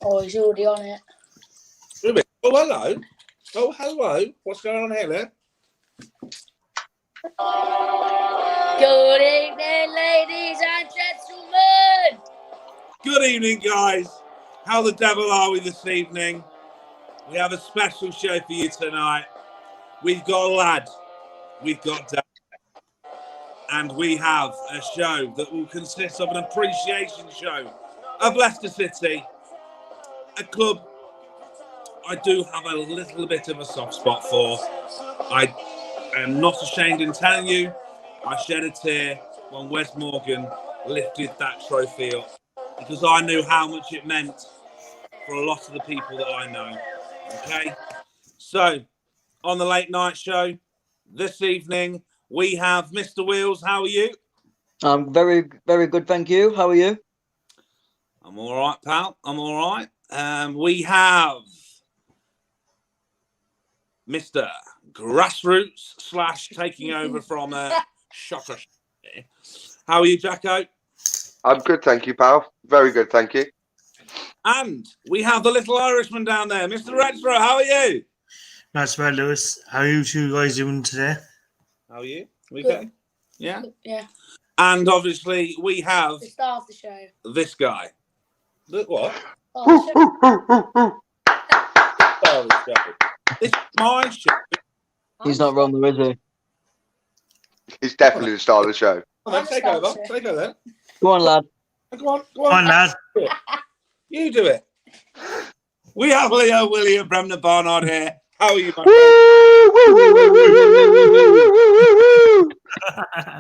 Oh, he's already on it. Oh, hello. Oh, hello. What's going on here, then? Good evening, ladies and gentlemen. Good evening, guys. How the devil are we this evening? We have a special show for you tonight. We've got a lad. We've got Dan. And we have a show that will consist of an appreciation show of Leicester City, a club I do have a little bit of a soft spot for. I am not ashamed in telling you, I shed a tear when Wes Morgan lifted that trophy up because I knew how much it meant for a lot of the people that I know. Okay? So, on the late night show this evening, we have Mr. Wheels. How are you? I'm very, very good, thank you. How are you? I'm all right, pal. I'm all right. We have Mr. Grassroots / taking over from Shocker. How are you, Jacko? I'm good, thank you, pal. Very good, thank you. And we have the little Irishman down there, Mr. Retro. How are you? That's right, Lewis. How are you two guys doing today? How are you? We Good. okay? Yeah? Yeah. And obviously we have The star of the show. this guy. Look what? Oh, the Oh, this guy. This is my show. He's not wrong, though, is he? He's definitely the star of the show. Come on, take over. Take over then. Go on, lad. Come on, Come on, lad. You do it. We have Leo William Bremner Barnard here. How are you, my friend?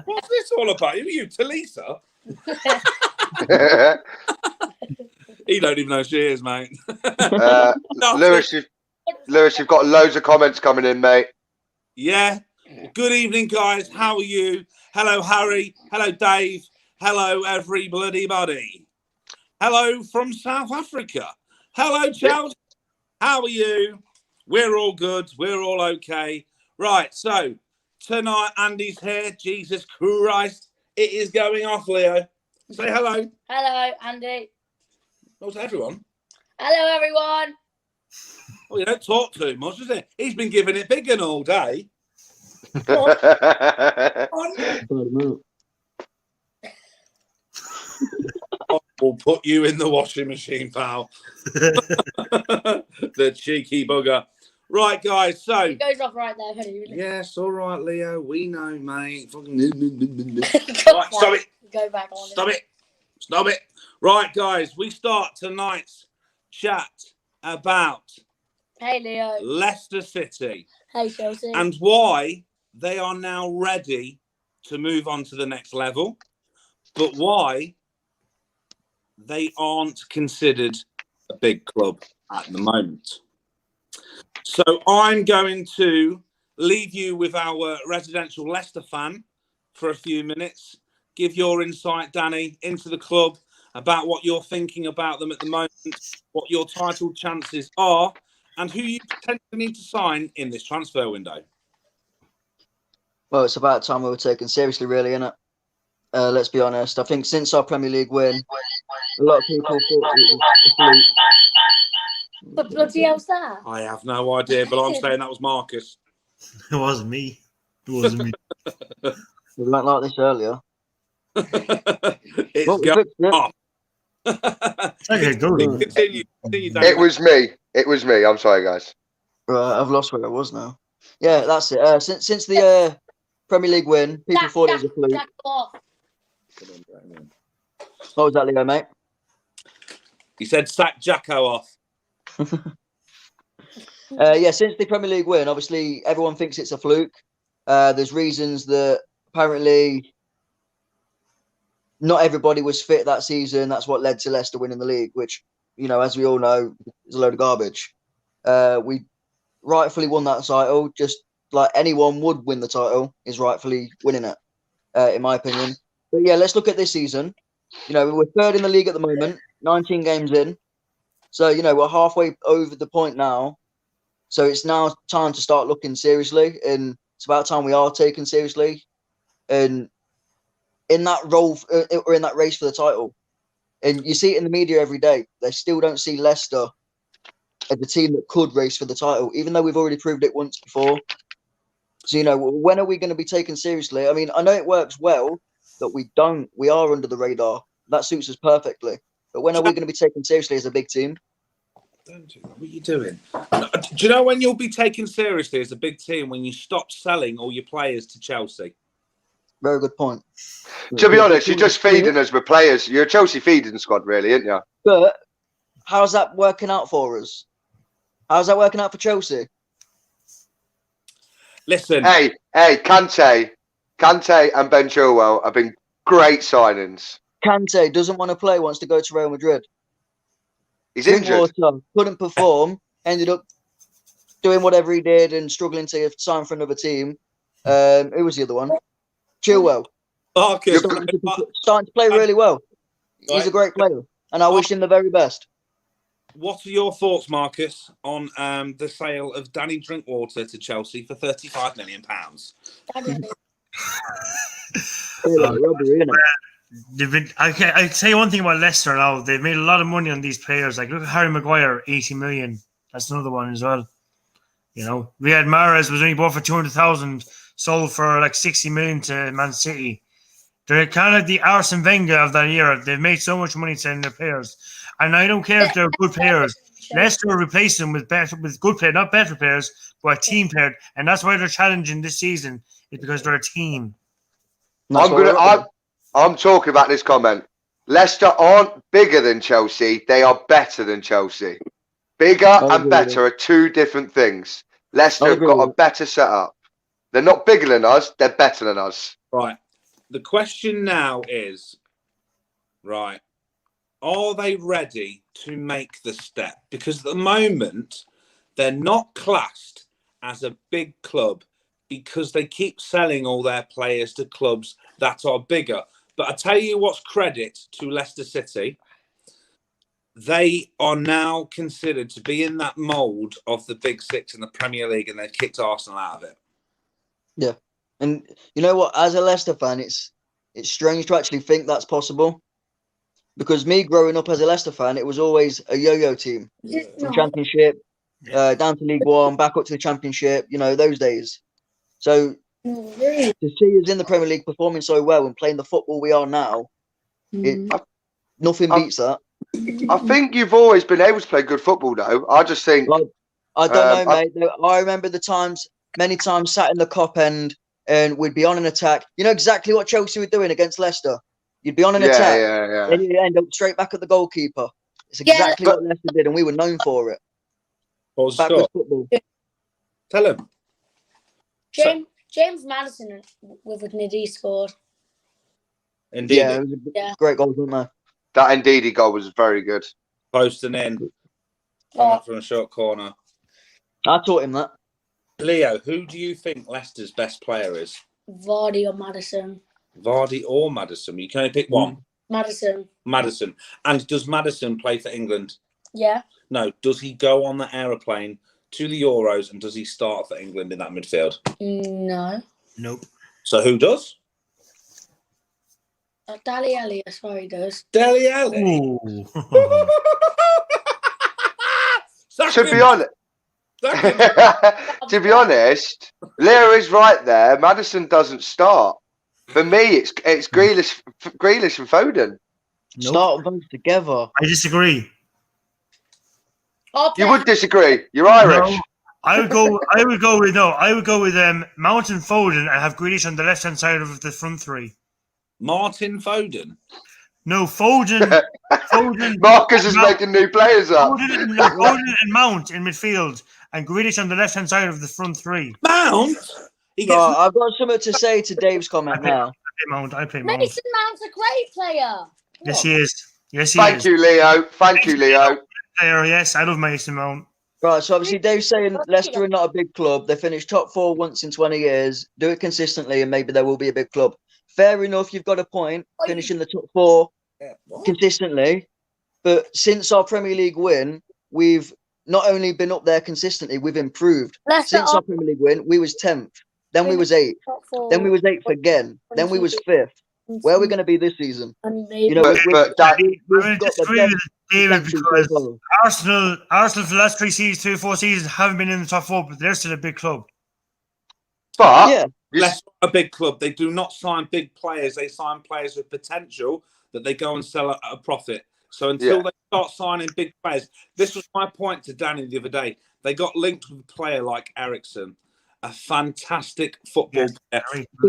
What's this all about? Who are you, Talisa? He don't even know who she is, mate. Lewis, you've got loads of comments coming in, mate. Yeah. Good evening, guys. How are you? Hello, Harry. Hello, Dave. Hello, every bloody body. Hello from South Africa. Hello, Chelsea. How are you? We're all good. We're all okay. Right. So tonight, Andy's here. Jesus Christ. It is going off, Leo. Say hello. Hello, Andy. Oh, to everyone. Hello, everyone. Well, you don't talk too much, is it? He's been giving it big and all day. We'll put you in the washing machine, pal. The cheeky bugger. Right, guys, so... It goes off right there, honey. Yes, all right, Leo. We know, mate. Fucking... Right, stop it. Go back on. Stop it. Stop it. Right, guys, we start tonight's chat about Hey, Leo. Leicester City Hey, Chelsea. and why they are now ready to move on to the next level, but why they aren't considered a big club at the moment. So I'm going to leave you with our residential Leicester fan for a few minutes. Give your insight, Danny, into the club, about what you're thinking about them at the moment, what your title chances are, and who you potentially need to sign in this transfer window. Well, it's about time we were taken seriously, really, isn't it? Let's be honest. I think since our Premier League win, a lot of people thought it was a fluke. What bloody hell's that? I have no idea, but I'm saying that was Marcus. It wasn't me. It wasn't me. We weren't like this earlier. It's Well, going off. Okay, go on. Continue, Danny. It was me. It was me. I'm sorry, guys. Right, I've lost where I was now. Yeah, that's it. Since the Premier League win, people thought it was a fluke. Jack off. What was that, Leo, mate? He said sack Jacko off. Yeah, since the Premier League win, obviously everyone thinks it's a fluke. There's reasons that apparently not everybody was fit that season. That's what led to Leicester winning the league, which, you know, as we all know, is a load of garbage. We rightfully won that title, just like anyone would win the title, is rightfully winning it, in my opinion. But yeah, let's look at this season. You know, we're third in the league at the moment, 19 games in. So, you know, we're halfway over the point now. So it's now time to start looking seriously, and it's about time we are taken seriously. And in that role, or in that race for the title, And you see it in the media every day. They still don't see Leicester as a team that could race for the title, even though we've already proved it once before. So, you know, when are we going to be taken seriously? I mean, I know it works well that we are under the radar. That suits us perfectly. But when are we going to be taken seriously as a big team? Don't do that. What are you doing? Do you know when you'll be taken seriously as a big team? When you stop selling all your players to Chelsea. Very good point. To be honest, you're just feeding us with players. You're a Chelsea feeding squad, really, aren't you? But how's that working out for us? How's that working out for Chelsea? Listen. Hey, Kante and Ben Chilwell have been great signings. Kante doesn't want to play, wants to go to Real Madrid. He's injured. Couldn't perform, ended up doing whatever he did and struggling to sign for another team. Who was the other one? Chilwell. Marcus. Starting to play really well. He's a great player, and I wish him the very best. What are your thoughts, Marcus, on the sale of Danny Drinkwater to Chelsea for £35 million? I'd say one thing about Leicester now. They've made a lot of money on these players. Like, look at Harry Maguire, 80 million. That's another one as well. You know, Riyad Mahrez was only bought for 200,000, sold for like 60 million to Man City. They're kind of the Arsene Wenger of that era. They've made so much money selling their players. And I don't care if they're good players. Leicester will replace them with good players, not better players, but a team player. And that's why they're challenging this season, is because they're a team. I'm talking about this comment. Leicester aren't bigger than Chelsea. They are better than Chelsea. Bigger and better are two different things. Leicester have got a better setup. They're not bigger than us. They're better than us. Right. The question now is, right, are they ready to make the step? Because at the moment, they're not classed as a big club because they keep selling all their players to clubs that are bigger. But I tell you what's credit to Leicester City. They are now considered to be in that mould of the big six in the Premier League, and they've kicked Arsenal out of it. Yeah. And you know what? As a Leicester fan, it's strange to actually think that's possible. Because me growing up as a Leicester fan, it was always a yo-yo team. From Championship, down to League One, back up to the Championship, you know, those days. So to see us in the Premier League performing so well and playing the football we are now, nothing beats that. I think you've always been able to play good football, though. I just think... I don't know, mate. I remember many times sat in the Kop end and we'd be on an attack. You know exactly what Chelsea were doing against Leicester. You'd be on an attack, and you'd end up straight back at the goalkeeper. It's exactly what Leicester did, and we were known for it. What was the score? Football. Tell him. James Maddison with a Nidhi scored. Indeed. Yeah, it was a great goal, wasn't it? That Ndidi goal was very good. Posting in. From a short corner. I taught him that. Leo, who do you think Leicester's best player is? Vardy or Maddison. Vardy or Maddison? You can only pick one. Maddison. And does Maddison play for England? Yeah. No. Does he go on the aeroplane to the Euros and does he start for England in that midfield? No. Nope. So who does? Dele Alli, I swear he does. Dele Alli. To be honest, Leo is right there. Maddison doesn't start. For me, it's Grealish and Foden. Nope. Start both together. I disagree. You would disagree. You're Irish. No, I would go with Mount and Foden and have Grealish on the left hand side of the front three. Martin Foden. No, Foden. Marcus is making new players up. Foden and Mount in midfield, and Grealish on the left hand side of the front three. Mount. I've got something to say to Dave's comment now. I play Mount. Mason Mount's a great player. Yes, he is. Thank you, Leo. Thank you, Leo. Player, yes, I love Mason Mount. Right, so obviously Dave's saying Leicester are not a big club. They finished top 4 once in 20 years. Do it consistently, and maybe there will be a big club. Fair enough, you've got a point, finishing the top 4 consistently. But since our Premier League win, we've not only been up there consistently, we've improved. Since our Premier League win, we was 10th. Then we was 8th. Then we was 8th again. Then we was 5th. Where are we going to be this season? And maybe You know, But that, we've I got the disagree with best David defense so because far. Arsenal for the last 3 or 4 seasons haven't been in the top 4, but they're still a big club. but Yeah, Leicester are a big club. They do not sign big players. They sign players with potential that they go and sell at a profit. So until they start signing big players, this was my point to Danny the other day. They got linked with a player like Ericsson, a fantastic football player.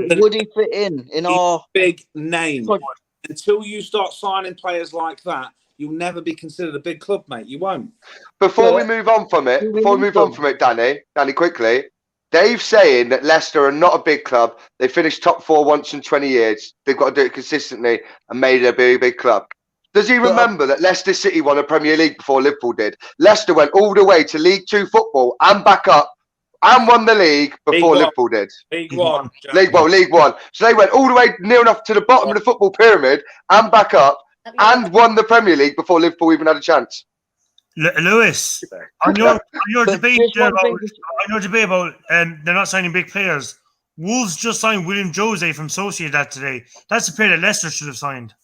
but would he fit in our Big name? But- Until you start signing players like that, you'll never be considered a big club, mate. You won't. before we But- move on from it, them. Danny, quickly, Dave's saying that Leicester are not a big club. They finished top 4 once in 20 years. They've got to do it consistently and made it a very big club. Does he remember that Leicester City won a Premier League before Liverpool did? Leicester went all the way to League 2 football and back up and won the league before Liverpool did. League One. League 1. So they went all the way near enough to the bottom of the football pyramid and back up and won the Premier League before Liverpool even had a chance. Lewis, on your But debate just one about they're not signing big players. Wolves just signed William Jose from Sociedad today. That's a player that Leicester should have signed.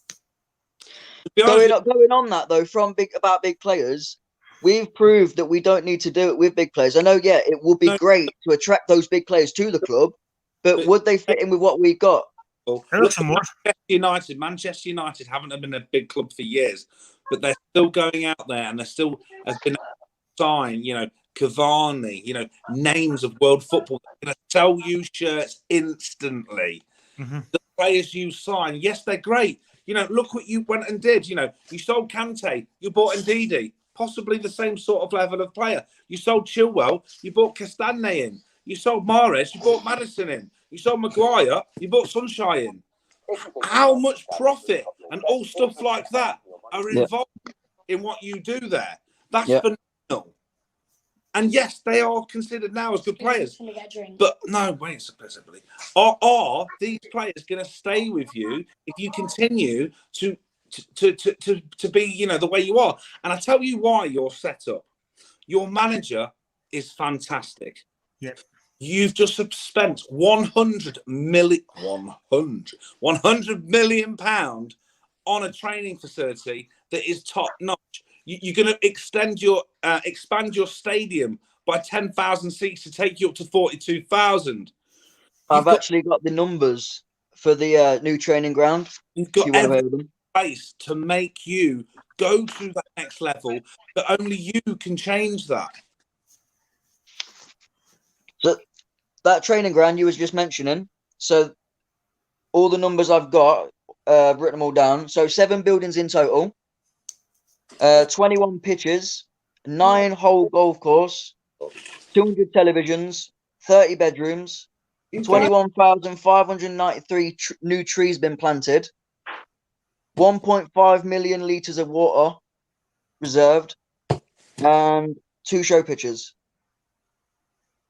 Going on that though, about big players, we've proved that we don't need to do it with big players. I know, yeah, it would be great to attract those big players to the club, but would they fit in with what we've got? Manchester United haven't been a big club for years, but they're still going out there and they're still has been signed, Cavani, names of world football. They're going to sell you shirts instantly. Mm-hmm. The players you sign, yes, they're great. Look what you went and did. You sold Kante, you bought Ndidi, possibly the same sort of level of player. You sold Chilwell, you bought Castagne in. You sold Mahrez, you bought Maddison in. You sold Maguire, you bought Sunshine in. How much profit and all stuff like that are involved in what you do there? That's phenomenal. And yes, they are considered now as good players. But no, wait, supposedly. Are these players going to stay with you if you continue to be, the way you are? And I tell you why you're set up. Your manager is fantastic. Yep. You've just spent 100 million pound on a training facility that is top notch. You're going to expand your stadium by 10,000 seats to take you up to 42,000. I've actually got the numbers for the new training ground. You've got every place to make you go to that next level, but only you can change that. So that training ground you was just mentioning. So all the numbers I've got, I've written them all down. So 7 buildings in total. 21 pitches, 9 whole golf course, 200 televisions, 30 bedrooms, 21,593 new trees been planted, 1.5 million litres of water reserved, and 2 show pitches.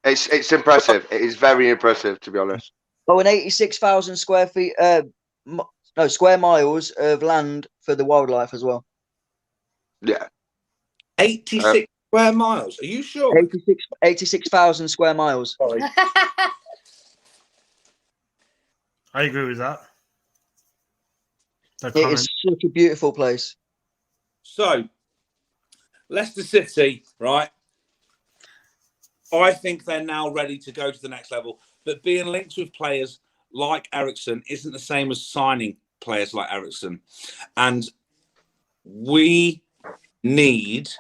It's impressive. It is very impressive, to be honest. Oh, and 86,000 square miles of land for the wildlife as well. Yeah. 86 square miles. Are you sure? 86,000 square miles. Sorry. I agree with that. It is such a beautiful place. So, Leicester City, right? I think they're now ready to go to the next level. But being linked with players like Ericsson isn't the same as signing players like Ericsson. And we need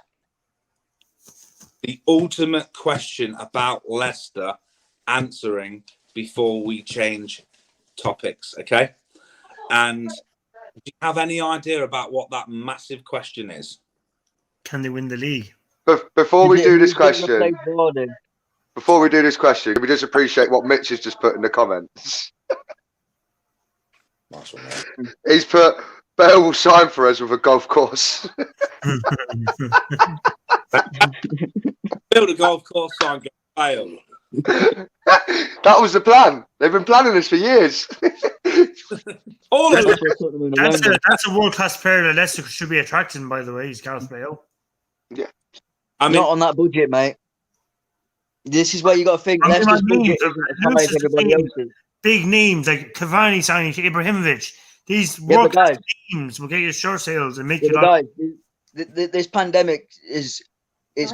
the ultimate question about Leicester answering before we change topics, okay? And do you have any idea about what that massive question is? Can they win the league? Before we do this question, can we just appreciate what Mitch has just put in the comments? Nice one, He's put, Bale will sign for us with a golf course. Build a golf course, sign Bale. That was the plan. They've been planning this for years. All of it. That's a world-class player that Leicester should be attracting, by the way. He's Gareth Bale. Yeah. I mean, not on that budget, mate. This is where you got to think. Leicester's budget isn't as high as everybody else's. Big names like Cavani signing to Ibrahimovic. These Yeah, world but guys, teams will get you shirt sales and make yeah, you but like. guys, this pandemic it's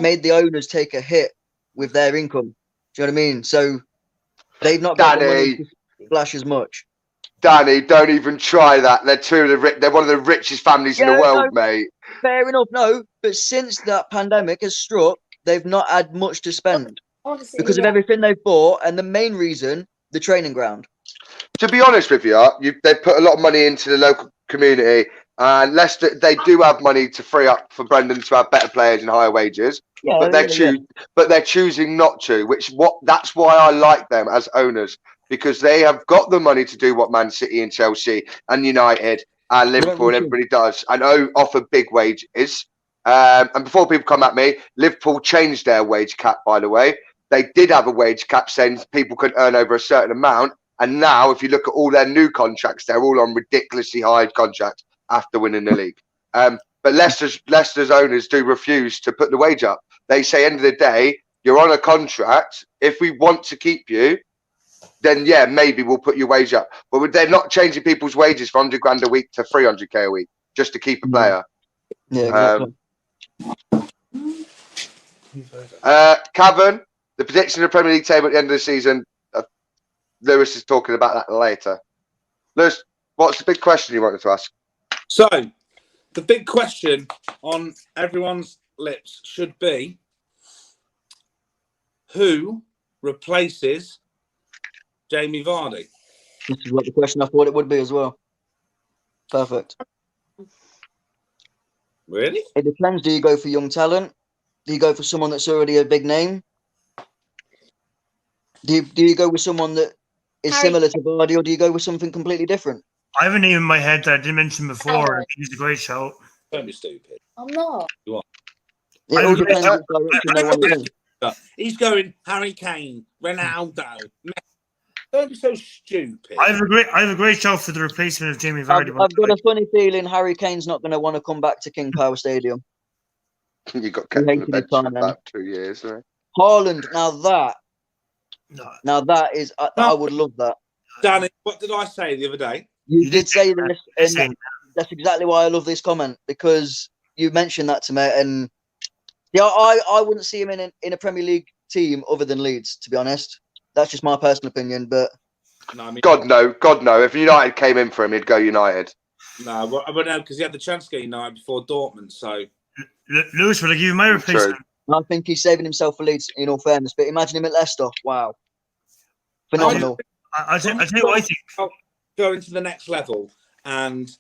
made the owners take a hit with their income. Do you know what I mean? So they've not got the money to splash as much. Danny, don't even try that. They're one of the richest families in the Yeah, world, no, mate. fair enough. No, but since that pandemic has struck, they've not had much to spend Honestly, because of yeah. everything they've bought, and the main reason, the training ground. To be honest with you, they put a lot of money into the local community, and Leicester, they do have money to free up for Brendan to have better players and higher wages. Yeah, But they're choosing not to, that's why I like them as owners, because they have got the money to do what Man City and Chelsea and United and Liverpool and everybody does, and offer big wages. And before people come at me, Liverpool changed their wage cap, by the way. They did have a wage cap saying people could earn over a certain amount. And now, if you look at all their new contracts, they're all on ridiculously high contracts after winning the league. But Leicester's owners do refuse to put the wage up. They say, end of the day, you're on a contract. If we want to keep you, then yeah, maybe we'll put your wage up. But they're not changing people's wages from 100 grand a week to 300k a week just to keep a player. Yeah, exactly. Cavan, the prediction of the Premier League table at the end of the season. Lewis is talking about that later. Lewis, what's the big question you wanted to ask? So, the big question on everyone's lips should be, who replaces Jamie Vardy? This is what the question I thought it would be as well. Perfect. Really? It depends. Do you go for young talent? Do you go for someone that's already a big name? Do you go with someone that is similar to Vardy, or do you go with something completely different? I have a name in my head that I didn't mention before. He's a great shout. Don't be stupid. I'm not. You are. It all depends which direction they want to go. He's going Harry Kane, Ronaldo. Don't be so stupid. I have a great shout for the replacement of Jamie Vardy. I've got a funny feeling Harry Kane's not going to want to come back to King Power Stadium. You got kept on the bench for about 2 years, right? Haaland, now that is, I would love that. Danny, what did I say the other day? You did say this, and that's exactly why I love this comment, because you mentioned that to me, and yeah, I wouldn't see him in a Premier League team other than Leeds, to be honest. That's just my personal opinion, but no, I mean, God no. If United came in for him, he'd go United. No, but no, because he had the chance to go United before Dortmund. So, Lewis, will I give you my replacement? I think he's saving himself for Leeds, in all fairness. But imagine him at Leicester. Wow, phenomenal. I'll tell you what I think. Going to the next level, and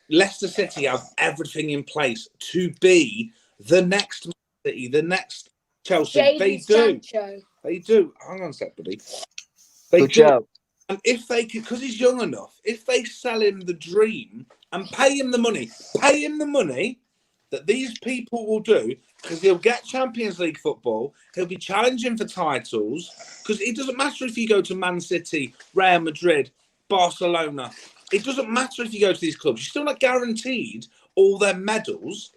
Leicester City have everything in place to be the next City, the next Chelsea. They do. Hang on a sec, buddy. They do. And if they could, because he's young enough, if they sell him the dream and pay him the money that these people will do, because he'll get Champions League football, he'll be challenging for titles, because it doesn't matter if you go to Man City, Real Madrid, Barcelona. It doesn't matter if you go to these clubs. You're still not guaranteed all their medals,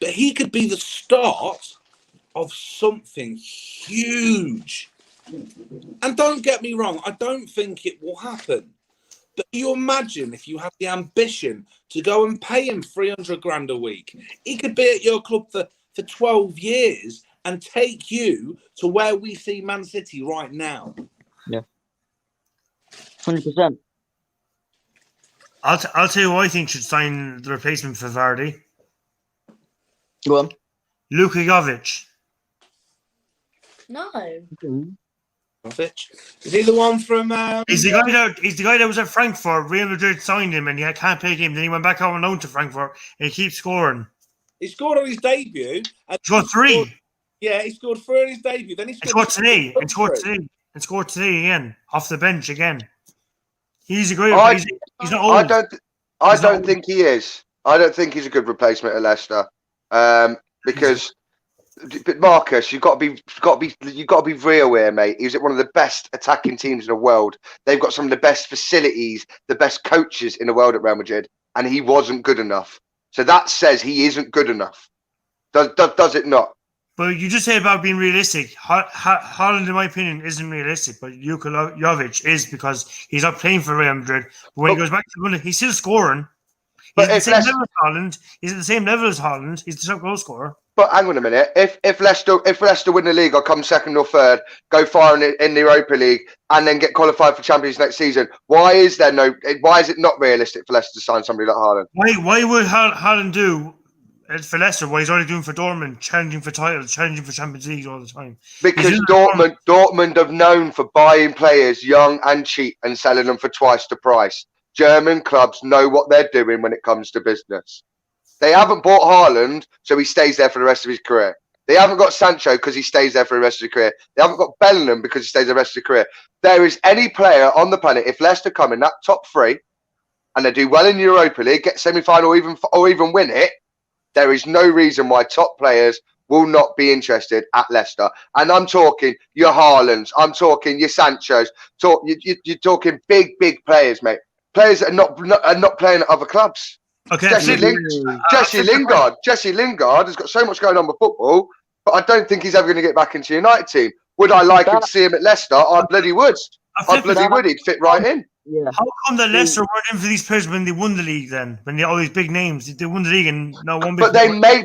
but he could be the start of something huge. And don't get me wrong, I don't think it will happen. But you imagine if you have the ambition to go and pay him 300 grand a week, he could be at your club for 12 years and take you to where we see Man City right now. Yeah. 100%. I'll tell you who I think should sign the replacement for Vardy. Go on. Luka Jovic. No. Is he the one from? He's the guy that was at Frankfurt. Real Madrid signed him, and he can't play a game. Then he went back out on loan to Frankfurt, and he keeps scoring. He scored on his debut. He scored 3. He scored 3 on his debut. Then he scored today. And scored today again off the bench again. He's a great. He's not old. I don't think he is. I don't think he's a good replacement at Leicester. Because. But Marcus, you've got to be real here, mate. He's at one of the best attacking teams in the world. They've got some of the best facilities, the best coaches in the world at Real Madrid, and he wasn't good enough. So that says he isn't good enough. Does it not? But you just say about being realistic. Haaland, in my opinion, isn't realistic, but Luka Jovic is because he's not playing for Real Madrid. But when he goes back to London, he's still scoring. He's at the same level as Haaland. He's at the same level as Haaland. He's the top goal scorer. But hang on a minute. If Leicester win the league or come second or third, go far in the Europa League, and then get qualified for Champions next season, why is it not realistic for Leicester to sign somebody like Haaland? Why would Haaland do for Leicester what he's already doing for Dortmund, challenging for titles, challenging for Champions League all the time? Because Dortmund have known for buying players young and cheap and selling them for twice the price. German clubs know what they're doing when it comes to business. They haven't bought Haaland, so he stays there for the rest of his career. They haven't got Sancho because he stays there for the rest of his career. They haven't got Bellingham because he stays there the rest of his career. There is any player on the planet, if Leicester come in that top three and they do well in the Europa League, get semi-final or even win it, there is no reason why top players will not be interested at Leicester. And I'm talking your Haalands, I'm talking your Sanchos, you're talking big players, mate. Players that are not playing at other clubs. Okay, Jesse Lingard has got so much going on with football, but I don't think he's ever going to get back into the United team. Would I like him to see him at Leicester? I bloody would. He'd fit right in. Yeah. How come that Leicester weren't in for these players when they won the league then? When they all these big names, they won the league and no one big.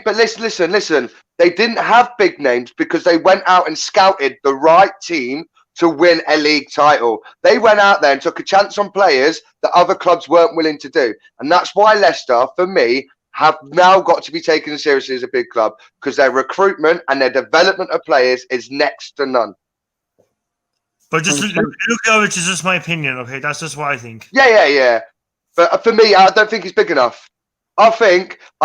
But listen. They didn't have big names because they went out and scouted the right team to win a league title. They went out there and took a chance on players that other clubs weren't willing to do. And that's why Leicester, for me, have now got to be taken seriously as a big club because their recruitment and their development of players is next to none. But just Luka Jovic is just my opinion, okay? That's just what I think. Yeah. But for me, I don't think he's big enough. I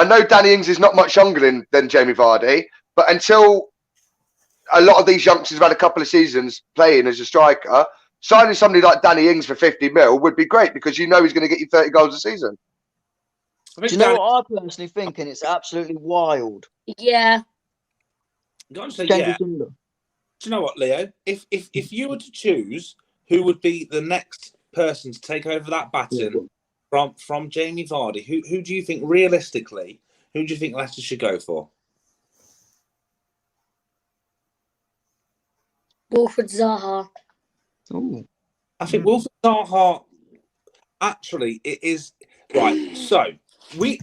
know Danny Ings is not much younger than Jamie Vardy, but until a lot of these youngsters have had a couple of seasons playing as a striker, signing somebody like Danny Ings for 50 mil would be great because you know he's going to get you 30 goals a season. Do you know what I personally think? And it's absolutely wild. Yeah. Do you know what, Leo? If you were to choose who would be the next person to take over that baton from Jamie Vardy, who do you think realistically, who do you think Leicester should go for? Wilfred Zaha. Ooh. I think Wilfred Zaha actually it is right. So do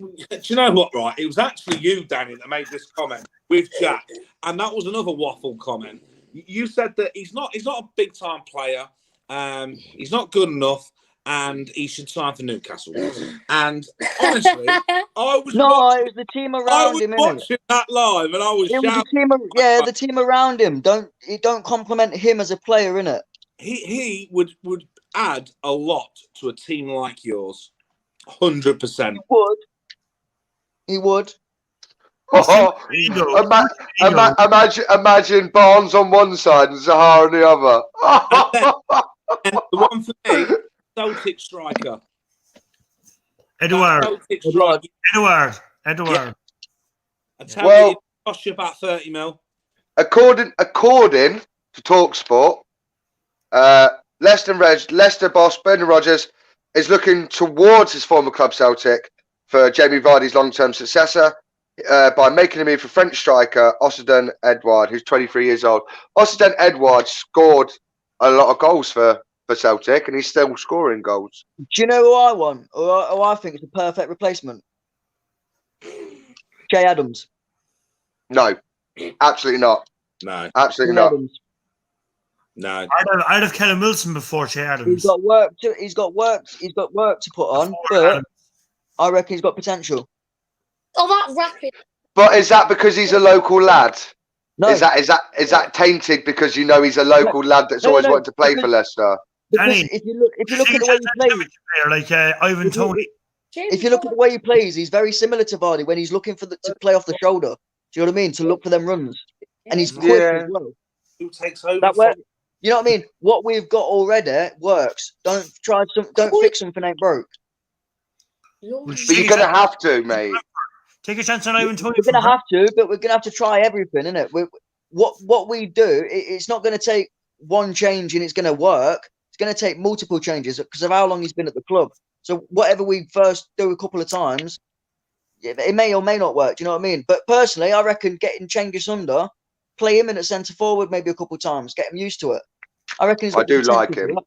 you know what? Right, it was actually you, Danny, that made this comment with Jack, and that was another waffle comment. You said that he's not a big time player. He's not good enough, and he should sign for Newcastle. And honestly, it was the team around him. Watching that live, and I was shouting. The team around him. Don't compliment him as a player, innit? He would add a lot to a team like yours. 100%. He would. Imagine Barnes on one side and Zaha on the other. And the one for me, Celtic striker. Edouard. Yeah. I tell you, it cost you about 30 mil. According to TalkSport, Leicester boss Brendan Rodgers is looking towards his former club Celtic for Jamie Vardy's long-term successor by making him move for French striker Osseden Edouard, who's 23 years old. Osseden Edouard scored a lot of goals for Celtic, and he's still scoring goals. Do you know who I want? Who I think is the perfect replacement? Jay Adams. No, absolutely not. No, absolutely not. Adams. No, I'd have Callum Wilson before Jay Adams. He's got work to put on, but I reckon he's got potential. Oh, that rapid. But is that because he's a local lad? No. Is that tainted because you know he's a local lad that's always wanted to play for Leicester? Because if you look at the way he plays, like Ivan Toney. If you look at the way he plays, he's very similar to Vardy when he's looking to play off the shoulder. Do you know what I mean? To look for them runs, and he's quick as well. Who takes over? You know what I mean? What we've got already works. Don't fix something ain't broke. But you're gonna have to, mate. Take a chance on Ivan Toney. We're gonna have to, but we're gonna have to try everything, innit? What we do, it's not gonna take one change and it's gonna work. It's gonna take multiple changes because of how long he's been at the club. So whatever we first do a couple of times, it may or may not work. Do you know what I mean? But personally, I reckon getting Cengiz under play him in at centre forward maybe a couple of times, get him used to it. I reckon he's I got do potential like for him. that.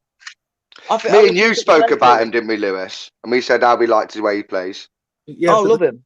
I Me and reckon you he's got spoke potential. about him, didn't we, Lewis? And we said how we liked the way he plays. Yeah, Oh, love him.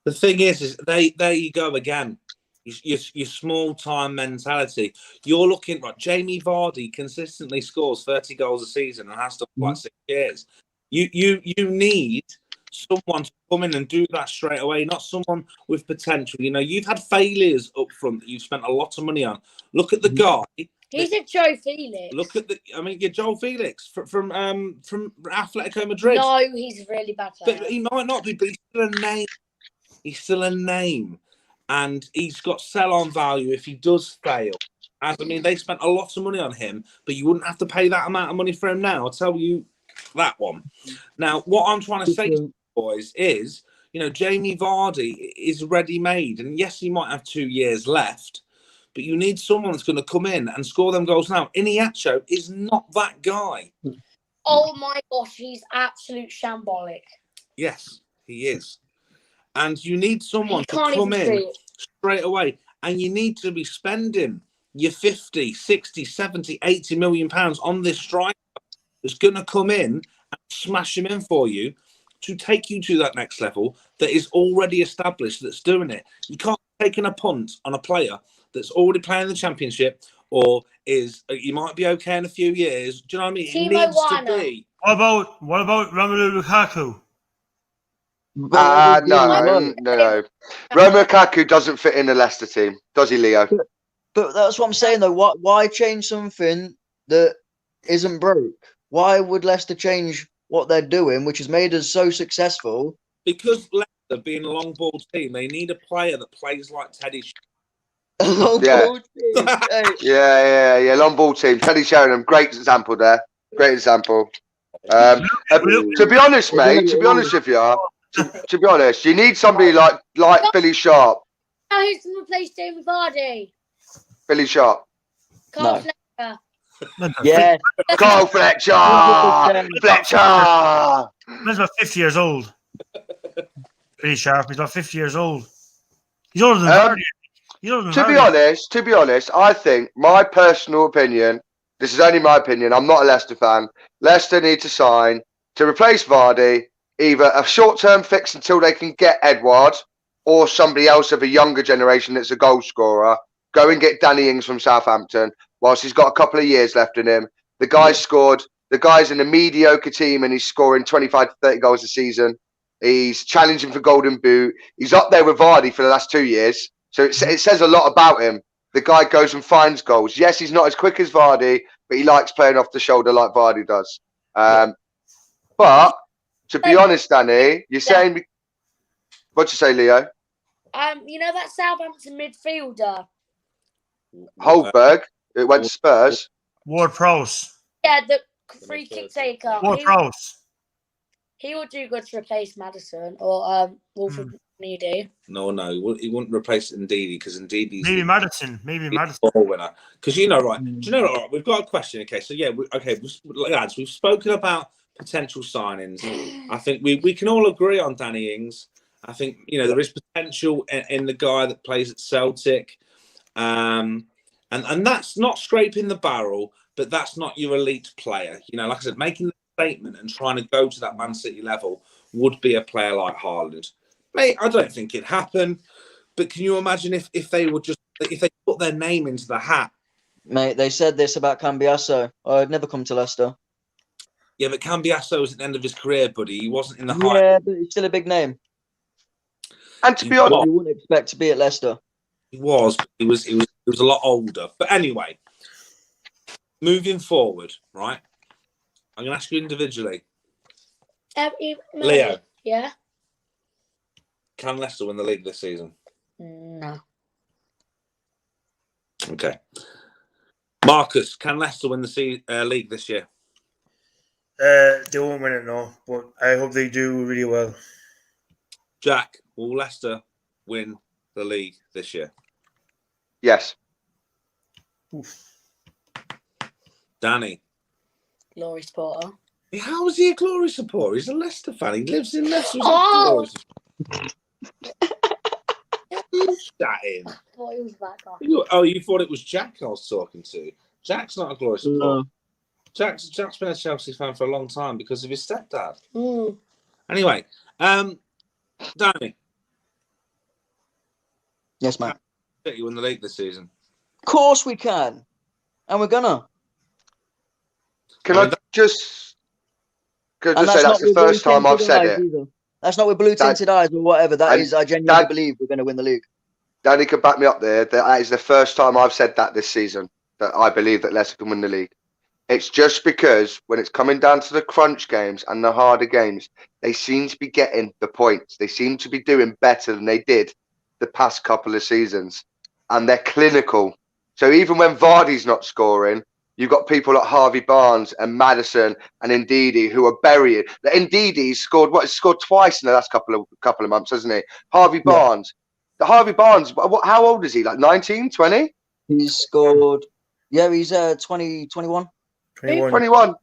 the thing is there you go again. Your small time mentality. You're looking right. Jamie Vardy consistently scores 30 goals a season and has done for like 6 years. You need someone to come in and do that straight away, not someone with potential. You know, you've had failures up front that you've spent a lot of money on. Look at the guy. He's a Joe Felix. Look at you're Joel Felix from Atletico Madrid. No, he's a really bad player. But he might not be, but he's still a name. He's still a name. And he's got sell-on value if he does fail. As I mean, they spent a lot of money on him, but you wouldn't have to pay that amount of money for him now. I'll tell you that one. Now, what I'm trying to say to you boys is, you know, Jamie Vardy is ready-made. And yes, he might have 2 years left, but you need someone that's going to come in and score them goals now. Iniacho is not that guy. Oh my gosh, he's absolute shambolic. Yes, he is. And you need someone He to can't come even in shoot. straight away. And you need to be spending your 50, 60, 70, 80 million pounds on this striker that's going to come in and smash him in for you to take you to that next level that is already established, that's doing it. You can't take a punt on a player that's already playing the Championship or you might be okay in a few years. Do you know what I mean? It Timo needs to Werner. be. What about Romelu Lukaku? But No. Romelu Lukaku doesn't fit in the Leicester team, does he, Leo? But that's what I'm saying though. Why change something that isn't broke? Why would Leicester change what they're doing, which has made us so successful? Because Leicester being a long ball team, they need a player that plays like Teddy. Long Yeah. ball team. Hey. Yeah. Long ball team. Teddy Sheringham, great example there. Great example. To be honest, mate. To be honest with you, to be honest, you need somebody like Billy Sharp. Now who's going to replace Jamie Vardy? Billy Sharp. Carl No. Fletcher. Yeah. Carl Fletcher. Fletcher. He's about 50 years old. Pretty sharp. He's about 50 years old. He's older than Vardy. He's older than Vardy. To be honest, I think my personal opinion. This is only my opinion. I'm not a Leicester fan. Leicester need to sign to replace Vardy, either a short-term fix until they can get Edward, or somebody else of a younger generation that's a goal scorer. Go and get Danny Ings from Southampton whilst he's got a couple of years left in him. The guy's scored. The guy's in a mediocre team and he's scoring 25 to 30 goals a season. He's challenging for Golden Boot. He's up there with Vardy for the last 2 years. So it says a lot about him. The guy goes and finds goals. Yes, he's not as quick as Vardy, but he likes playing off the shoulder like Vardy does. But to be honest, Danny, you're saying... What'd you say, Leo? You know that Southampton midfielder? Holberg. It went to Spurs. Ward-Prowse. Yeah, the free kick taker. Ward-Prowse. He would do good to replace Madison or Wilfred Needy. No, he wouldn't replace Ndidi because Ndidi's Maybe Madison. ball winner. Because you know, right? Do you know, right? We've got a question. Okay, so yeah, lads, we've spoken about potential signings. I think we can all agree on Danny Ings. I think there is potential in the guy that plays at Celtic, and that's not scraping the barrel, but that's not your elite player. Like I said, making the statement and trying to go to that Man City level would be a player like Haaland. Mate, I don't think it'd happen, but can you imagine if they put their name into the hat? Mate, they said this about Cambiasso. I'd never come to Leicester. Yeah, but Cambiasso was at the end of his career, buddy. He wasn't in the hype. Yeah, but he's still a big name. And to be honest, you wouldn't expect to be at Leicester. He was. He was a lot older. But anyway, moving forward, right? I'm going to ask you individually. Leo. Yeah? Can Leicester win the league this season? No. Okay. Marcus, can Leicester win the league this year? They won't win it, no. But I hope they do really well. Jack, will Leicester win the league this year? Yes. Oof. Danny. Glory supporter. How is he a Glory supporter? He's a Leicester fan. He lives in Leicester. Oh! that in? I thought it was that guy. You thought it was Jack I was talking to? Jack's not a glorious supporter. No. Jack's been a Chelsea fan for a long time because of his stepdad. Mm. Anyway, Danny, Yes, man. City win the league this season. Of course we can. And we're gonna. Can I just say And that's the with first time I've blue-tinted said eyes it. either. That's not with blue tinted eyes or whatever. That and is, I genuinely that- believe we're going to win the league. Danny can back me up there. That is the first time I've said that this season, that I believe that Leicester can win the league. It's just because when it's coming down to the crunch games and the harder games, they seem to be getting the points. They seem to be doing better than they did the past couple of seasons. And they're clinical. So even when Vardy's not scoring, you've got people like Harvey Barnes and Maddison and Ndidi who are burying. Ndidi's scored scored twice in the last couple of months, hasn't he? Harvey Barnes. Harvey Barnes, how old is he? Like 19, 20? He's scored. Yeah, he's 20, 21. 21.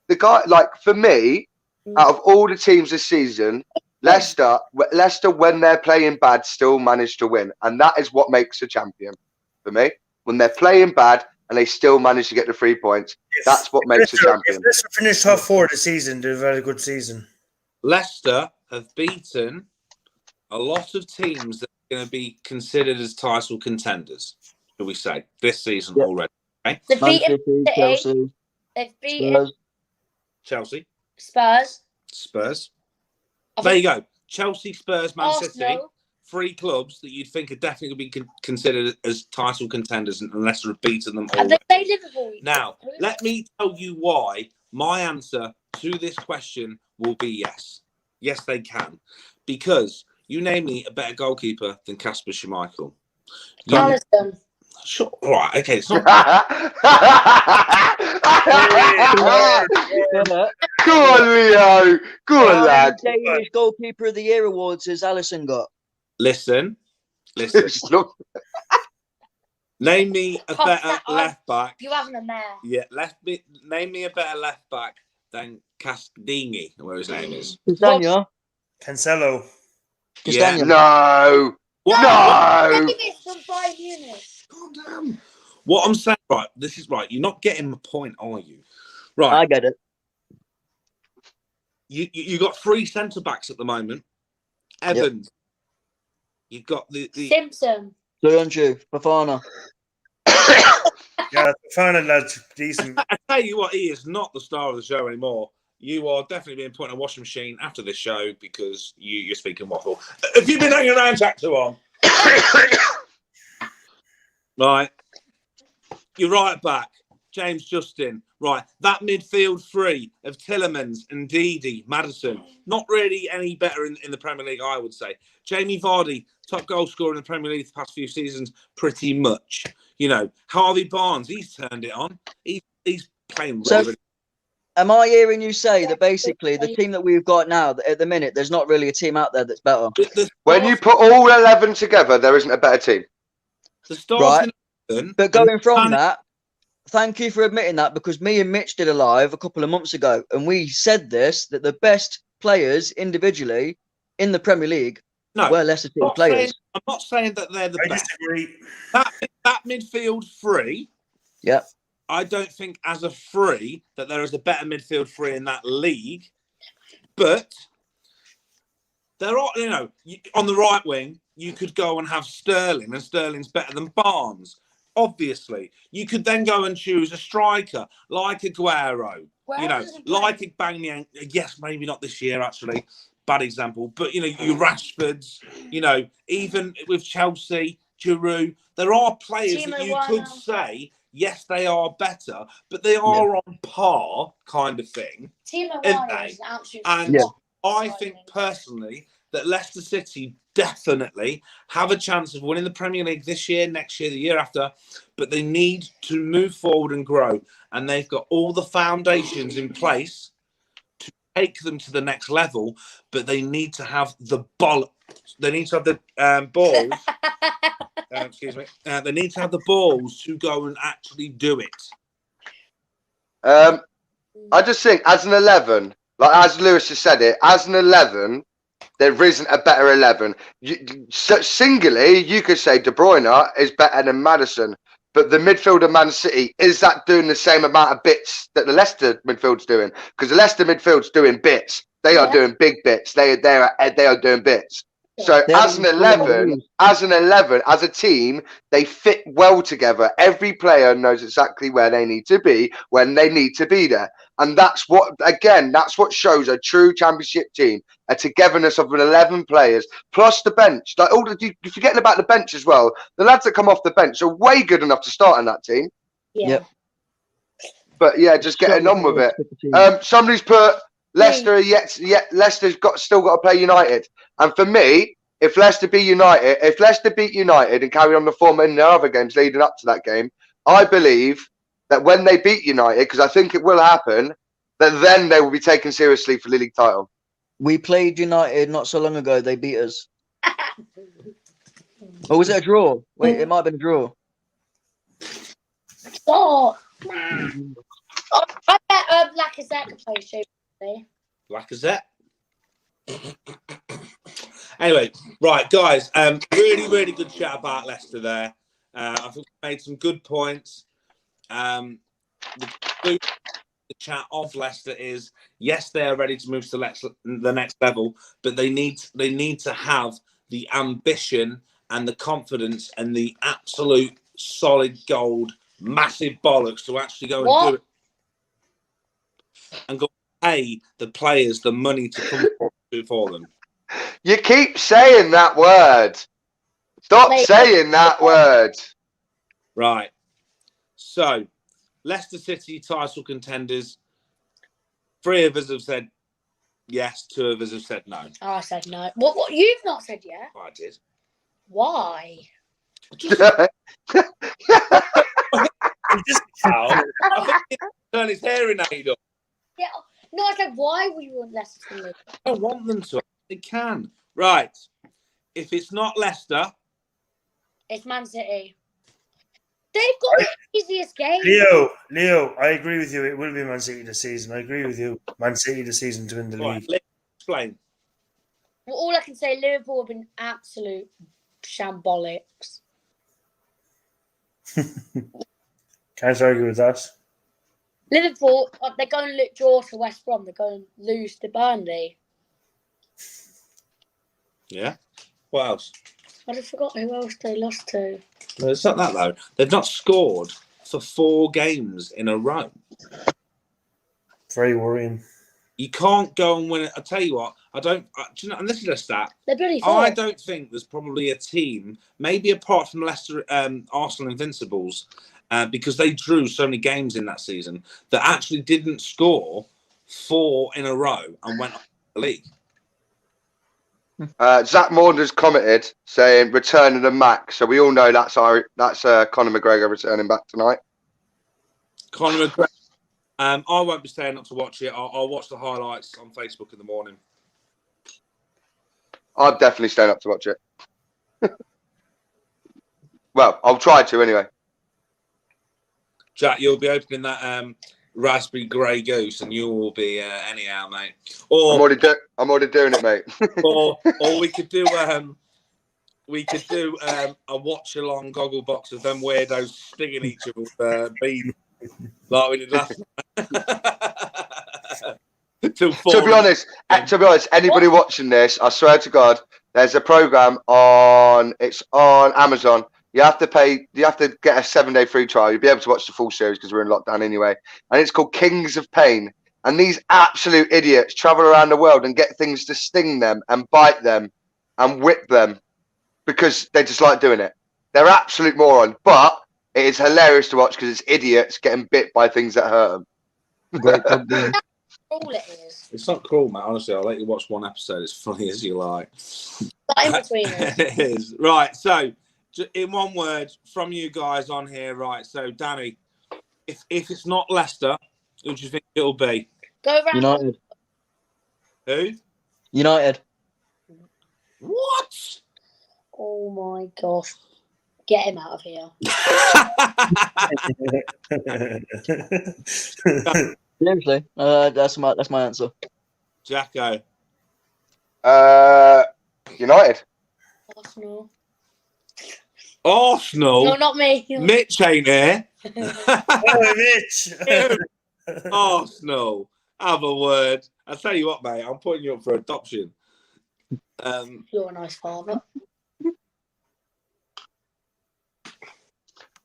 The guy, like, for me, out of all the teams this season, Leicester, when they're playing bad, still manage to win. And that is what makes a champion for me. When they're playing bad and they still manage to get the 3 points, that's what makes a champion. If Leicester finished top 4 this season, they're a very good season. Leicester have beaten a lot of teams that are going to be considered as title contenders, shall we say, this season already. Okay? They've Man beaten City, City. Chelsea, They've beaten Spurs. Chelsea, Spurs. There you go. Chelsea, Spurs, Man Arsenal. City. 3 clubs that you'd think are definitely going to be considered as title contenders unless they've beaten them all. And they play Liverpool. Now, let me tell you why my answer to this question will be yes. Yes, they can. Because you name me a better goalkeeper than Kasper Schmeichel. Alisson. Sure. All right. Okay. It's not. Go on, Leo. Go on, lad. Danish Goalkeeper of the Year awards has Alisson got? Listen. Name me a better left back. You having a mare? Yeah, name me a better left back than Castagni, or whatever his name is. Castagna. Cancelo. Castagna. No. What? No. Maybe it's from Bayern Munich. Calm down. What I'm saying, right? This is right. You're not getting the point, are you? Right. I get it. You got 3 centre backs at the moment. Evans. You've got the Simpson. Soyuncu, Fofana. Yeah, Fofana, lads, decent. I tell you what, he is not the star of the show anymore. You are definitely being put in a washing machine after this show because you're speaking waffle. Have you been hanging around Jack too long? Right. You're right back. James Justin. Right. That midfield 3 of Tielemans and Ndidi, Maddison. Not really any better in the Premier League, I would say. Jamie Vardy, top goal scorer in the Premier League the past few seasons, pretty much. You know, Harvey Barnes, he's turned it on. He's playing So, really. am I hearing you say that basically the team that we've got now, at the minute, there's not really a team out there that's better? When you put all 11 together, there isn't a better team. The starting 11, But going from that, thank you for admitting that, because me and Mitch did a live a couple of months ago, and we said this, that the best players individually in the Premier League were Leicester City players. I'm not saying that they're the I best. disagree. That midfield 3, Yeah. I don't think as a 3 that there is a better midfield 3 in that league. But there are, on the right wing, you could go and have Sterling, and Sterling's better than Barnes. Obviously, you could then go and choose a striker like Aguero, like Aubameyang. Yes, maybe not this year, actually. Bad example. But, your Rashfords, even with Chelsea, Giroud, there are players that you could say, yes, they are better, but they are on par kind of thing. Timo Werner is an absolute I think personally that Leicester City definitely have a chance of winning the Premier League this year, next year, the year after, but they need to move forward and grow, and they've got all the foundations in place to take them to the next level, but they need to have the ball. They need to have the balls. Excuse me. They need to have the balls to go and actually do it. I just think as an 11, like as Lewis has said it, as an 11, There isn't a better 11. Singly, you could say De Bruyne is better than Maddison, but the midfielder Man City, is that doing the same amount of bits that the Leicester midfield's doing? Because the Leicester midfield's doing bits. They are doing big bits. They are doing bits. So as an 11, as a team, they fit well together. Every player knows exactly where they need to be when they need to be there. And that's what shows a true championship team, a togetherness of 11 players, plus the bench. Like you're forgetting about the bench as well. The lads that come off the bench are way good enough to start in that team. Yeah. Yep. But yeah, just getting on with it. Somebody's put Leicester, Leicester's still got to play United. And for me, if Leicester beat United and carry on the form in their other games leading up to that game, I believe that when they beat United, because I think it will happen, that then they will be taken seriously for the league title. We played United not so long ago. They beat us. Or was it a draw? Wait, it might have been a draw. Oh, I bet Lacazette can play Tuesday. Lacazette. Anyway, right, guys. Really good chat about Leicester there. I think we made some good points. The chat of Leicester is, yes, they are ready to move to the next level, but they need to have the ambition and the confidence and the absolute solid gold, massive bollocks to actually go and do it and go pay the players the money to come for them. You keep saying that word. Stop saying that word. Right. So, Leicester City title contenders. 3 of us have said yes. 2 of us have said no. Oh, I said no. What? You've not said yet. I did. Why? I think he turned his hair in Ada. Yeah. No, I said why we want Leicester to lose. I want them to. They can. Right. If it's not Leicester, it's Man City. They've got the easiest game. Leo, I agree with you. It will be Man City this season. I agree with you. Man City this season to win the league. Let's explain. Well, all I can say, Liverpool have been absolute shambolics. Can't argue with that. Liverpool, they're going to draw to West Brom. They're going to lose to Burnley. Yeah. What else? I just forgot who else they lost to. No, it's not that though. They've not scored for 4 games in a row. Very worrying. You can't go and win it. I tell you what, do you know, and this is a stat. They're bloody I don't think there's probably a team, maybe apart from Leicester, Arsenal Invincibles, because they drew so many games in that season, that actually didn't score 4 in a row and went up the league. Zach Maunders commented saying returning to Mac, so we all know that's Conor McGregor returning back tonight. Conor McGregor. I won't be staying up to watch it. I'll watch the highlights on Facebook in the morning. I'm definitely staying up to watch it. Well, I'll try to anyway. Jack, you'll be opening that raspberry grey goose, and you will be anyhow, mate. Or I'm already doing it, mate. or we could do a watch along goggle box of them weirdos stinging each other with beans like we did last night. To be honest, anybody watching this, I swear to God, there's a program on Amazon. You have to get a 7-day free trial. You'll be able to watch the full series because we're in lockdown anyway. And it's called Kings of Pain. And these absolute idiots travel around the world and get things to sting them and bite them and whip them because they just like doing it. They're absolute morons. But it is hilarious to watch because it's idiots getting bit by things that hurt them. Great problem. All it is. It's not cruel, mate. Honestly, I'll let you watch one episode. It's funny as you like. But in between us. It is. Right, so in one word from you guys on here, right? So, Danny, if it's not Leicester, who do you think it'll be? Go around. United. Who? United. What? Oh my gosh. Get him out of here. Seriously, that's my answer. Jacko. United. Arsenal. Arsenal. No, not me. Mitch ain't here. Oh, Mitch. Arsenal. Have a word. I tell you what, mate. I'm putting you up for adoption. You're a nice father.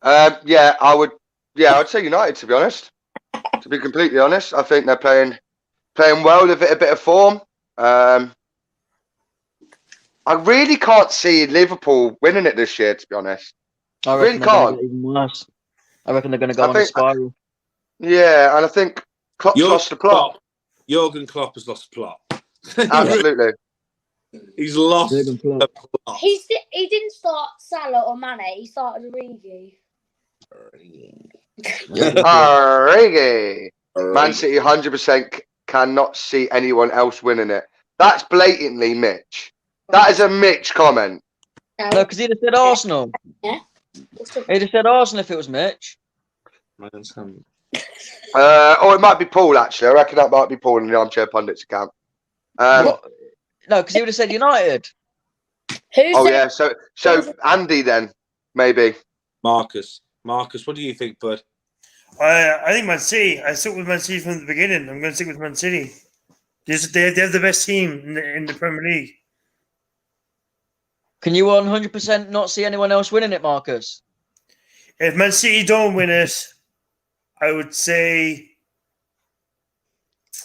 Yeah, I would. Yeah, I'd say United, to be honest. To be completely honest, I think they're playing well. They've hit a bit of form. I really can't see Liverpool winning it this year, to be honest. I really reckon they're going can't. to get even worse. I reckon they're going to go on a spiral. Yeah, and I think Klopp's lost the plot. Jurgen Klopp has lost the plot. Absolutely. He's lost the plot. He didn't start Salah or Mane. He started Origi. Origi. Man City 100% cannot see anyone else winning it. That's blatantly Mitch. That is a Mitch comment. No, because he'd have said Arsenal. Yeah. He'd have said Arsenal if it was Mitch. Or it might be Paul, actually. I reckon that might be Paul in the Armchair Pundits account. No, because he would have said United. Yeah. So Andy then, maybe. Marcus, what do you think, bud? I think Man City. I stuck with Man City from the beginning. I'm going to stick with Man City. They have the best team in the Premier League. Can you 100% not see anyone else winning it, Marcus? If Man City don't win it, I would say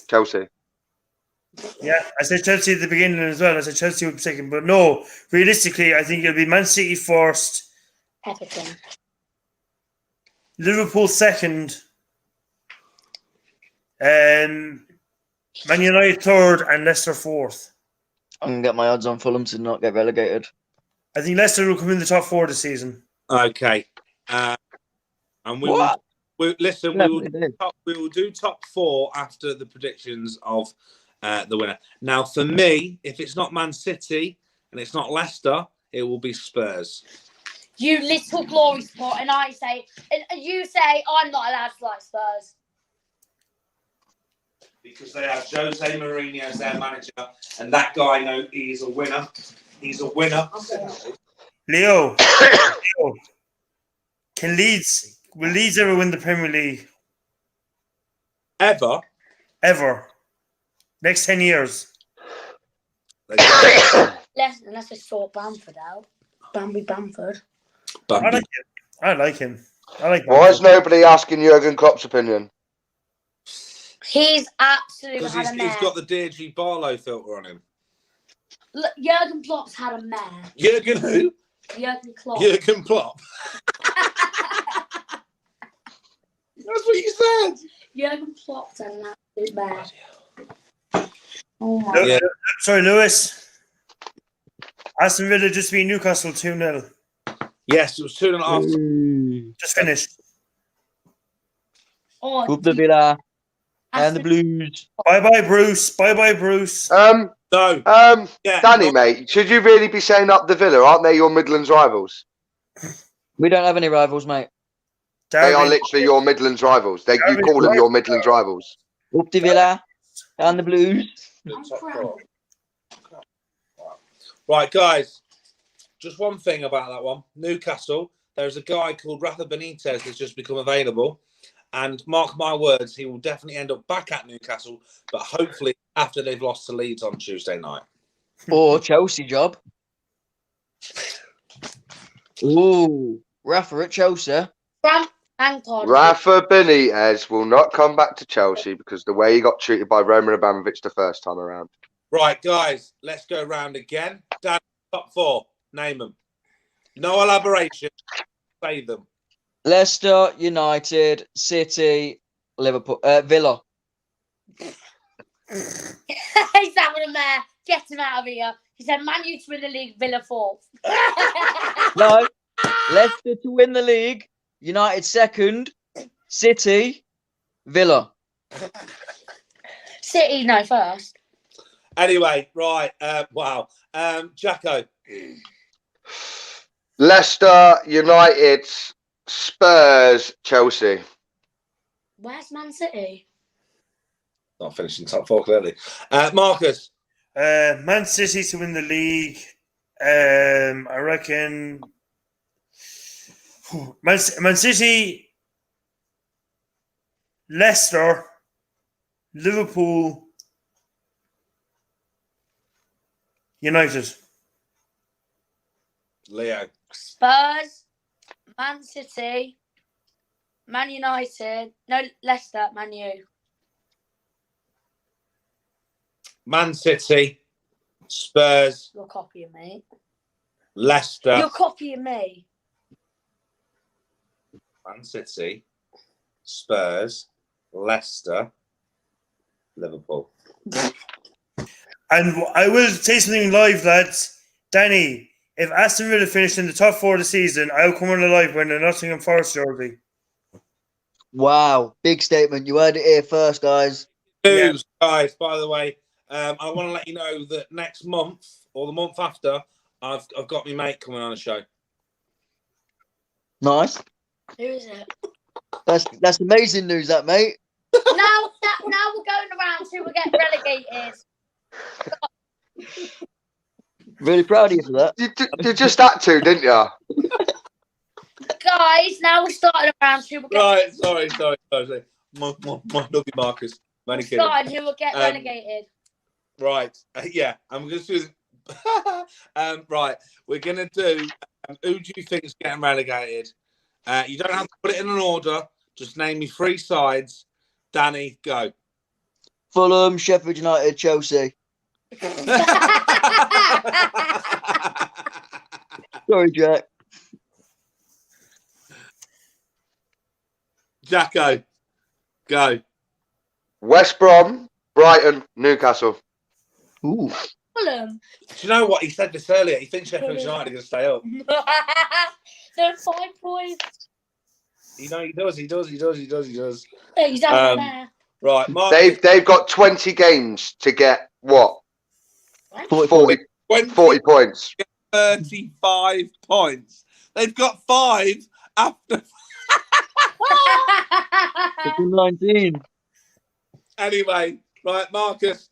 Chelsea. Yeah, I said Chelsea at the beginning as well. I said Chelsea would be second. But no, realistically, I think it'll be Man City first. Everton. Liverpool second. Man United third and Leicester fourth. I'm going to get my odds on Fulham to not get relegated. I think Leicester will come in the top four this season. Okay. And we will do top four after the predictions of the winner. Now, for me, if it's not Man City and it's not Leicester, it will be Spurs. You little glory spot, and you say I'm not allowed to like Spurs. Because they have Jose Mourinho as their manager, and that guy knows he's a winner. He's a winner. Leo, will Leeds ever win the Premier League? Ever? Next 10 years. Unless they sort Bamford out. Bamford. I like him. Why is nobody asking Jurgen Klopp's opinion? He's absolutely Because had a mare. he's got the Deirdre Barlow filter on him. Look, Jurgen Klopp's had a mare. Jurgen who? Jurgen Klopp. Jurgen Klopp. That's what you said. Jurgen Klopp's had an absolute mare. Oh my God. Sorry, Lewis. Aston Villa just beat Newcastle 2-0. Yes, it was 2.5. Just finished. Up the Villa and the Blues. Bye-bye, Bruce. Bye-bye, Bruce. Danny, mate, should you really be saying up the Villa? Aren't they your Midlands rivals? We don't have any rivals, mate. They are literally your Midlands rivals. You call them your Midlands rivals. Up the Villa and the Blues. Right, guys. Just one thing about that one. Newcastle, there's a guy called Rafa Benitez that's just become available. And mark my words, he will definitely end up back at Newcastle, but hopefully after they've lost to Leeds on Tuesday night. Or Chelsea job. Ooh, Rafa at Chelsea. Rafa Benitez will not come back to Chelsea because the way he got treated by Roman Abramovich the first time around. Right, guys, let's go round again. Dan, top four. Name them. No elaboration. Say them. Leicester, United, City, Liverpool, Villa. He's having a mare. Get him out of here. He said Man U to win the league, Villa fourth. No, Leicester to win the league, United second, City, Villa. City, no, first. Anyway, right. Wow. Jacko. Leicester, United, Spurs, Chelsea. Where's Man City? Not finishing top four, clearly. Marcus. Man City to win the league. I reckon Man City, Leicester, Liverpool, United. Leo. Spurs, Man City, Man United. No, Leicester, Man U. Man City, Spurs, You're copying me. Leicester. You're copying me. Man City, Spurs, Leicester, Liverpool. And I will say something live, lads. Danny, if Aston Villa finished in the top 4 of the season, I'll come on the live when the Nottingham Forest jersey. Wow, big statement. You heard it here first, guys. News, guys, by the way, I want to let you know that next month or the month after, I've got my mate coming on the show. Nice. Who is it? That's amazing news, that mate. Now we're going around who will get relegated. Really proud of you for that. You just had to, didn't you? Guys, now we're starting around who will get Right, sorry. My lucky Marcus. Many kidding. starting who will get relegated. Right, yeah, I'm going to do. Right, we're going to do. Who do you think is getting relegated? You don't have to put it in an order. Just name me 3 sides. Danny, go. Fulham, Sheffield United, Chelsea. Sorry, Jack. Jacko, go. West Brom, Brighton, Newcastle. Ooh. Fulham. Do you know what? He said this earlier. He thinks Sheffield United are going to stay up. They're 5 points. You know, he does. He's out there. Right, Marcus. They've got 20 games to get what? 40 points. 35 points. They've got 5 after. 19. Anyway, right, Marcus.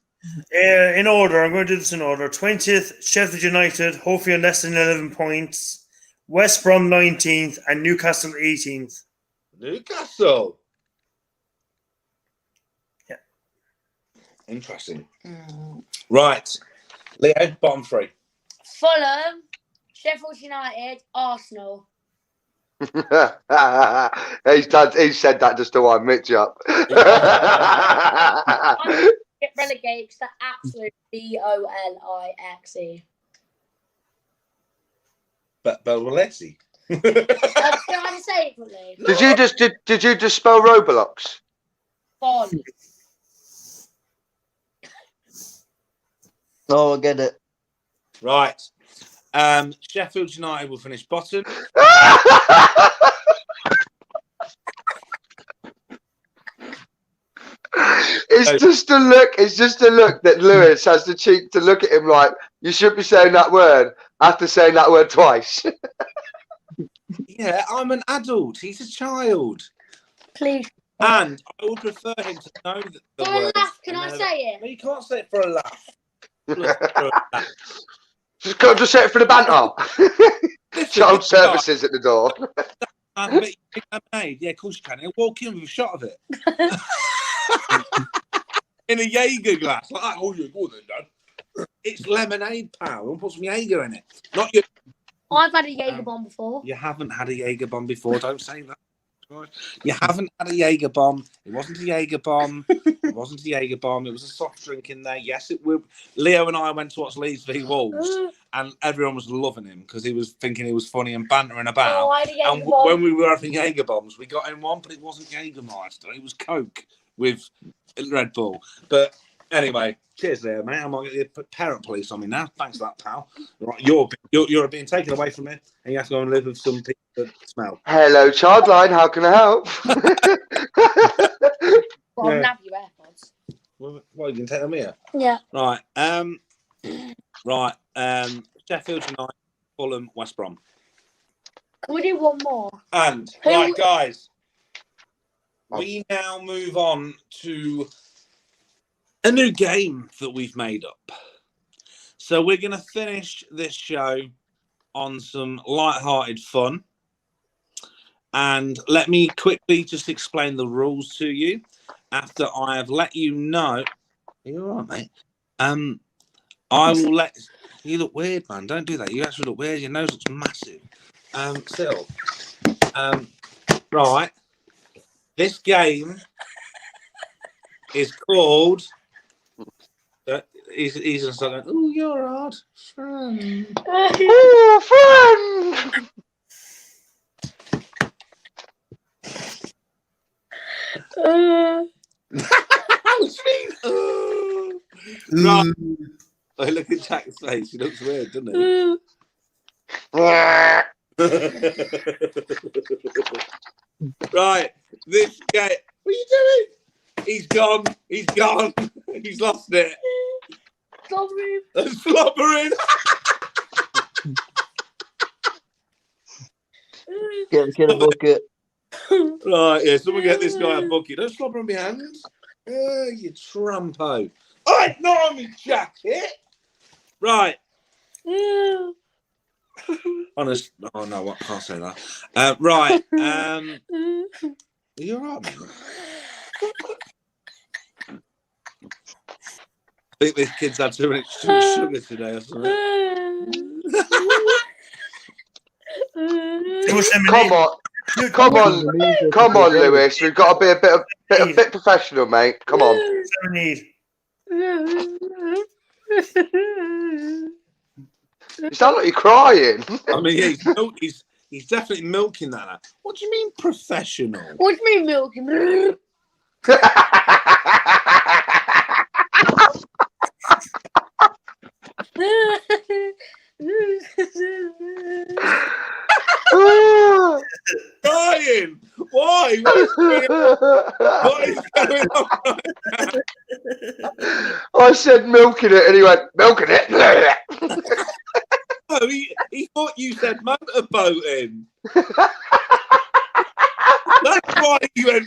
In order, I'm going to do this in order. 20th, Sheffield United, hopefully less than 11 points. West Brom 19th and Newcastle 18th. Newcastle. Yeah. Interesting. Right. Leo, bottom 3. Fulham, Sheffield United, Arsenal. He said that just to wind Mitch up. Get relegated because they're absolute BOLIXE. But Belwalesi. Can I just say it quickly? Did you just spell Roblox? Bond. Oh, I get it. Right. Sheffield United will finish bottom. It's just a look that Lewis has the cheek to look at him like, you should be saying that word after saying that word twice. Yeah, I'm an adult. He's a child. Please. And I would prefer him to know that the For a words. laugh, can I say it? No, you can't say it for a laugh. Just say it for the banter. Child services at the door. Yeah, of course you can. He'll walk in with a shot of it. In a Jaeger glass. Like that. Oh, you're good then, Dad. It's lemonade, pal. We'll put some Jaeger in it. Not you. I've had a Jaeger bomb before. You haven't had a Jaeger bomb before. Don't say that. You haven't had a Jaeger bomb. It wasn't a Jaeger bomb. It wasn't a Jaeger bomb. It was a soft drink in there. Yes, it would. Leo and I went to watch Leeds v Wolves, and everyone was loving him because he was thinking he was funny and bantering about. Oh, I had a Jaeger and bomb. when we were having Jaeger bombs, we got in one, but it wasn't Jaegermeister. It was Coke with Red Bull. But anyway, cheers, Leo, mate. I might get the parent police on me now. Thanks for that, pal. Right, you're being taken away from me, and you have to go and live with some people that smell. Hello, Childline. How can I help? Well, I'll have your AirPods. What, you can take them here? Yeah. Right. Sheffield United, Fulham, West Brom. Can we do one more? And right, guys, we now move on to a new game that we've made up. So we're going to finish this show on some light-hearted fun. And let me quickly just explain the rules to you after I have let you know. Are you all right, mate? I will let you look weird, man. Don't do that. You actually look weird. Your nose looks massive. Sit up. Right. This game is called. He's gonna start going. Oh, you're hard, friend. Oh, friend. Right. Oh, look at Jack's face. He looks weird, doesn't he? Right. This guy. What are you doing? He's gone. He's gone. He's lost it. Slobbering. Slobbering. Get a bucket. Right, yeah, someone get this guy a bucket. Don't slobber on my hands. You trampo. Alright, not on me jacket. Right. Honest. Oh no, what? Can't say that. Right. Are you alright, man? I think this kid's had too much sugar today or something. Come on, Lewis. We've got to be a bit professional, mate. Come on. You sound like you're crying. I mean, he's definitely milking that now. What do you mean professional? What do you mean milking? Dying. Why? What is going on? I said milking it, and he went milking it. Oh, he thought you said motorboating. That's why he went.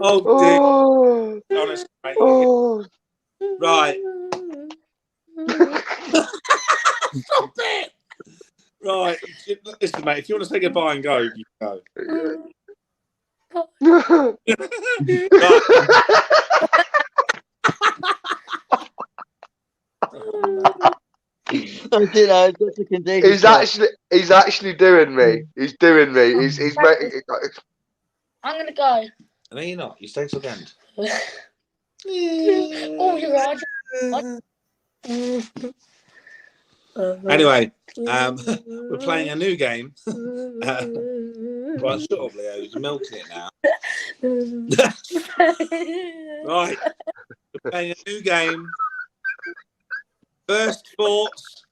Oh dear. Honestly, mate. Right. Stop it. Right. Listen, mate, if you want to say goodbye and go, you can go. He's actually doing me. He's doing me. He's making. I'm gonna go. No, you're not. You stay till the end. Oh, you're right. Anyway, we're playing a new game. Right, shut up, Leo. He's milking it now. Right, we're playing a new game. First Sports,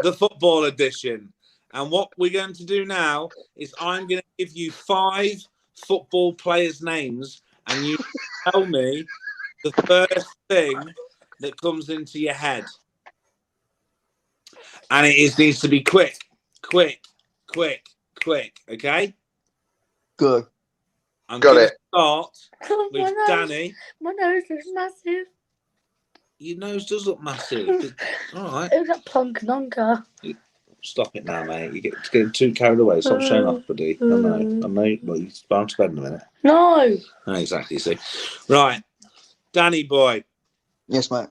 the football edition. And what we're going to do now is I'm going to give you 5 football players' names, and you tell me the first thing that comes into your head. And it needs to be quick. Okay? Good. I'm Got going it. to start with Danny. My nose is massive. Your nose does look massive. All right. It was a plunk nunker. Stop it now, mate. You're getting too carried away. Stop showing off, buddy. I know. Well, you're bound to bed in a minute. No. Oh, exactly. See. Right. Danny boy. Yes, mate.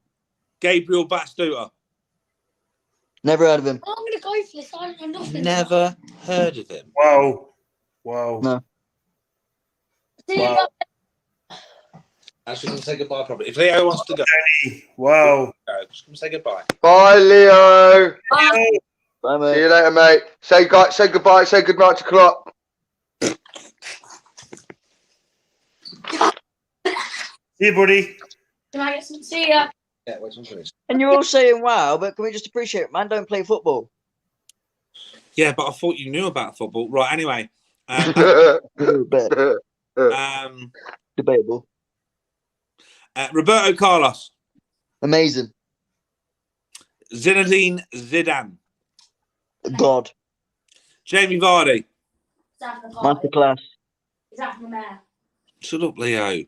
Gabriel Batstuta. Never heard of him. I'm gonna go for this. I don't know nothing. Never heard of him. Wow. No. See you Wow. Actually, going to say goodbye probably. If Leo wants to go, Wow. just come say goodbye. Bye, Leo. Bye. Bye, mate. See you later, mate. Say goodbye. Say goodnight to Klopp. See you, buddy. Can I get some? See ya. Yeah, wait till I'm finished. And you're all saying wow, but can we just appreciate it? Man, don't play football. Yeah, but I thought you knew about football. Right, anyway. Debatable. Roberto Carlos. Amazing. Zinedine Zidane. God. Jamie Vardy. Masterclass. Is that from the mayor? Shut up, Leo.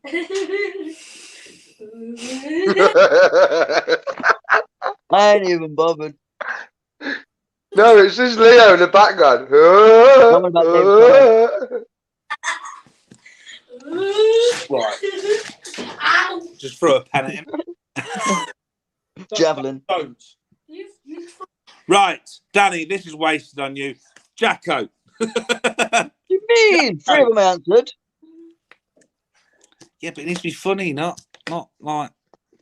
I ain't even bothered. No, it's just Leo in the background. What about David Right. Just throw a pen at him. Javelin. Don't. Right, Danny, this is wasted on you. Jacko. What do you mean? 3 of them answered. Yeah, but it needs to be funny, not like.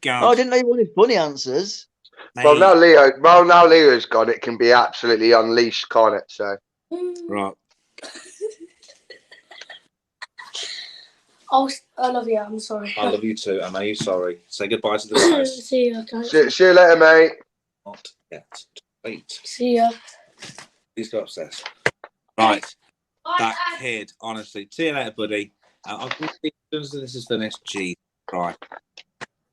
Oh, I didn't know you wanted funny answers. Well, now Leo's gone. It can be absolutely unleashed, can't it? So. Right. Oh, I love you. I'm sorry. I love you too. Am I sorry? Say goodbye to the guys. See ya. Guys. See you later, mate. Not yet. Wait. See ya. Please go upstairs. Right. That kid, honestly. See you later, buddy. I'll as soon as this is finished. Gee, right.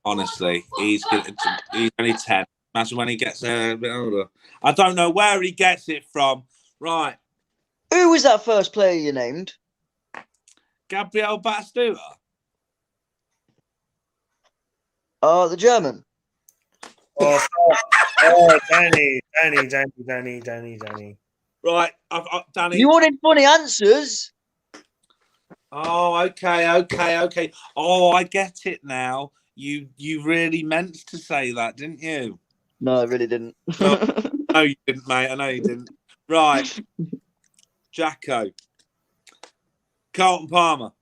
Honestly, he's only 10. Imagine when he gets a bit older. I don't know where he gets it from. Right. Who was that first player you named? Gabriel Batistuta. Oh, the German. Oh, Danny. Right, Danny. You wanted funny answers. Oh, okay. Oh, I get it now. You really meant to say that, didn't you? No, I really didn't. No, you didn't, mate. I know you didn't. Right. Jacko. Carlton Palmer.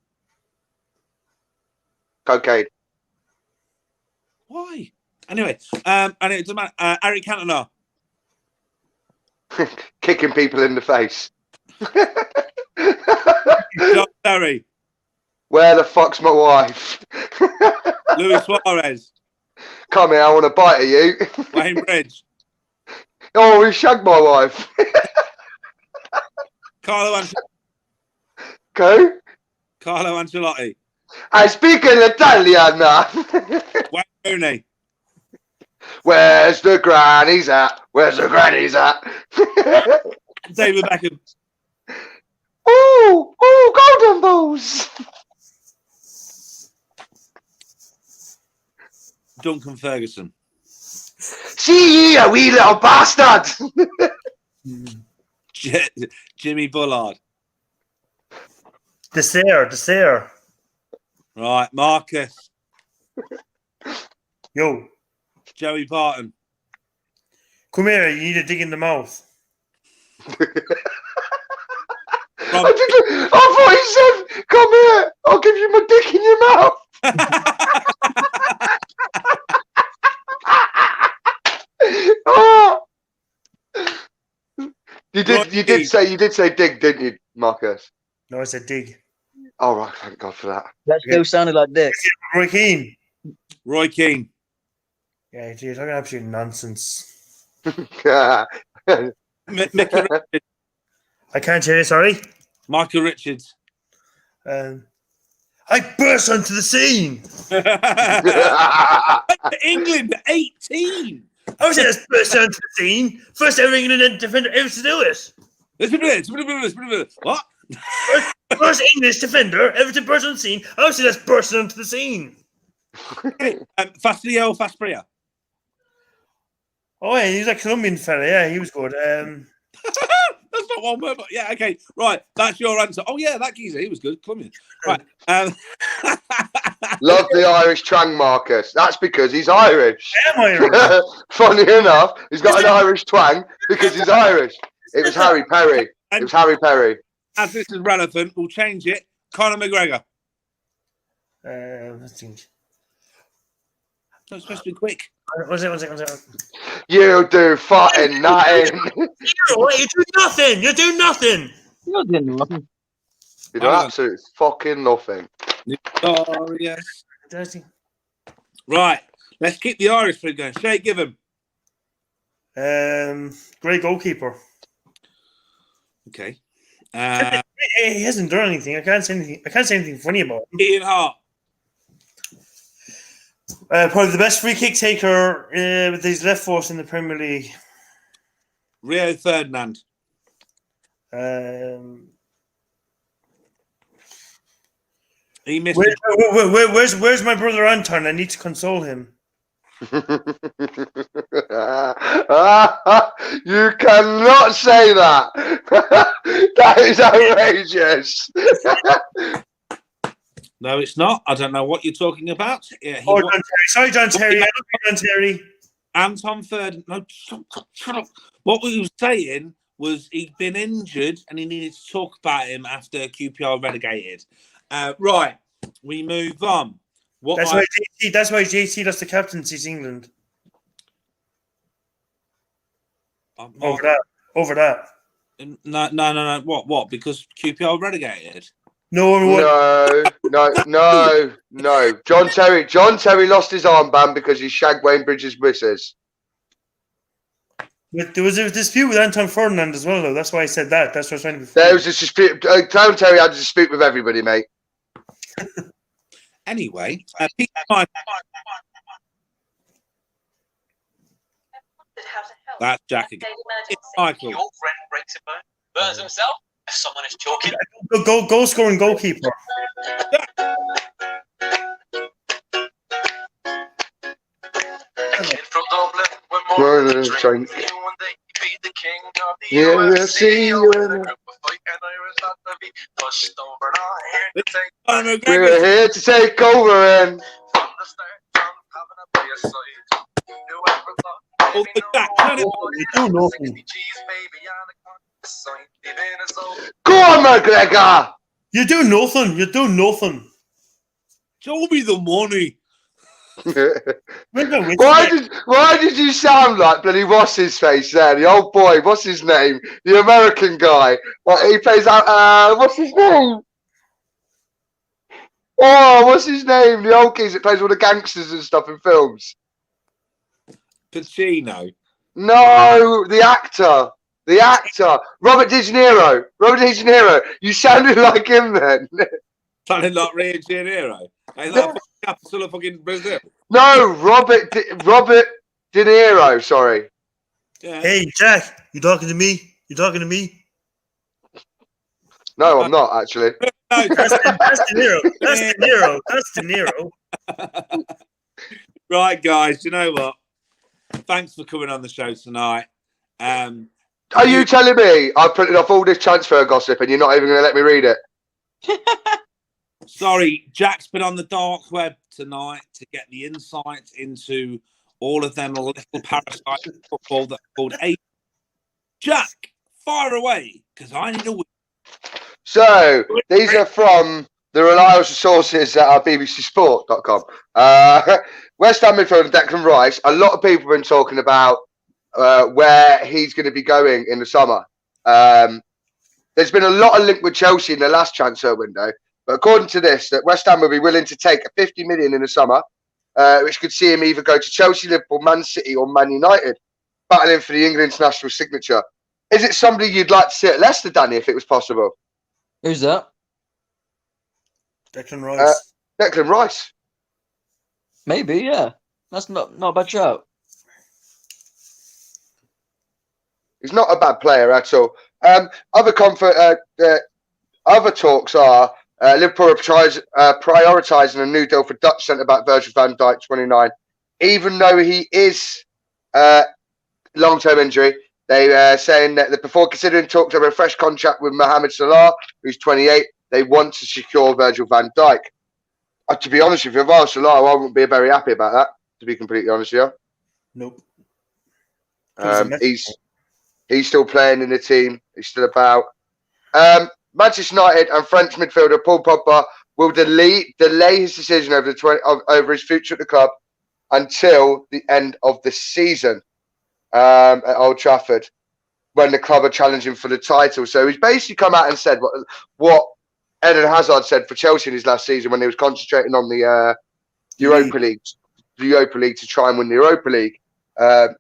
Cocaine. Why? Anyway, and it doesn't matter. Eric Cantona. Kicking people in the face. John Terry. Where the fuck's my wife? Luis Suarez. Come here, I want to bite of you. Wayne Bridge. Oh, he shagged my wife. Carlo Ancelotti. I speak in Italian. Wayne Rooney. Where's the grannies at? Where's the grannies at? David Beckham. Ooh, golden balls. Duncan Ferguson. See you wee little bastard. Jimmy Bullard. Dessert. Right, Marcus. Yo, Joey Barton. come here. You need a dig in the mouth. I thought he said, come here, I'll give you my dick in your mouth. Oh. You did say dig, didn't you, Marcus? No, I said dig. Oh right, thank God for that. That still sounded like this. Roy Keane. Yeah, you're talking absolute nonsense. Mickey Richards. I can't hear you, sorry. Michael Richards. I burst onto the scene. England 18. I was just burst onto the scene. First ever England defender ever to do it. What? First English defender ever to burst on the scene. I was just bursting onto the scene. Fastidio Faspria. Oh, yeah, he's a Colombian fella. Yeah, he was good. That's not one word, but yeah, okay. Right, that's your answer. Oh, yeah, that geezer, he was good. Colombian. Right. Love the Irish twang, Marcus. That's because he's Irish. I am Irish. Funny enough, he's got an Irish twang because he's Irish. It was Harry Perry. As this is relevant, we'll change it. Conor McGregor. Let's think. No, it's supposed to be quick. One second. You do fucking nothing. You do nothing. You do nothing. You're doing nothing. You do absolutely fucking nothing. Notorious. Right, let's keep the Irish food going. Shay Given. Great goalkeeper. Okay. He hasn't done anything. I can't say anything funny about him. Ian Hart. Probably the best free kick taker with his left foot in the Premier League. Rio Ferdinand. He missed. Where's my brother Anton? I need to console him. You cannot say that. That is outrageous. No, it's not. I don't know what you're talking about. Yeah, John Terry. Sorry, John Terry. I love you, John Terry. Anton Ferdinand. No, shut up. What we were saying was he'd been injured and he needed to talk about him after QPR relegated. Right, we move on. That's why JT lost the captaincy to England. Over that. No. What? Because QPR relegated? No. John Terry lost his armband because he shagged Wayne Bridges' missus. But there was a dispute with Anton Ferdinand as well, though. That's why I said that. That's what I was trying to be. There was a dispute. John Terry had a dispute with everybody, mate. Anyway, that's Jack again. Michael. Your friend breaks a bone, burns himself. Someone is talking. Goal scoring goalkeeper. From Dublin, We're in the train. Yeah, we'll see you in We're here to take over and You do nothing. go on, McGregor. You do nothing. Show me the money. Why did you sound like bloody what's his face there? The old boy, what's his name? The American guy. What he plays out? What's his name? Oh, what's his name? The old geezer that plays all the gangsters and stuff in films. Pacino. No, the actor. Robert De Niro. You sounded like him then. Sounded like Rio de Janeiro. Ain't that the capital of fucking Brazil? No, Robert De Niro. Sorry. Yeah. Hey, Jack, you talking to me? No, I'm not actually. No, That's De Niro. Right, guys. You know what? Thanks for coming on the show tonight. Are you telling me I printed off all this transfer gossip and you're not even going to let me read it? Sorry, Jack's been on the dark web tonight to get the insight into all of them little parasites of football that are called A. Jack, fire away, because I need a win. So, these are from the reliable sources at bbcsport.com. West Ham midfielder Declan Rice. A lot of people have been talking about where he's going to be going in the summer. There's been a lot of link with Chelsea in the last transfer window. But according to this, that West Ham will be willing to take a 50 million in the summer, which could see him either go to Chelsea, Liverpool, Man City or Man United, battling for the England's national signature. Is it somebody you'd like to see at Leicester, Danny, if it was possible? Who's that? Declan Rice. Declan Rice. Maybe, yeah. That's not a bad shout. He's not a bad player at all. Other talks are Liverpool are prioritising a new deal for Dutch centre-back Virgil van Dijk, 29. Even though he is long-term injury, they are saying that before considering talks over a fresh contract with Mohamed Salah, who's 28, they want to secure Virgil van Dijk. To be honest with you, if I was Salah, I wouldn't be very happy about that, to be completely honest with you. Nope. He's still playing in the team. He's still about. Manchester United and French midfielder Paul Pogba will delay his decision over his future at the club until the end of the season at Old Trafford, when the club are challenging for the title. So he's basically come out and said what Eden Hazard said for Chelsea in his last season when he was concentrating on the Europa League to try and win the Europa League.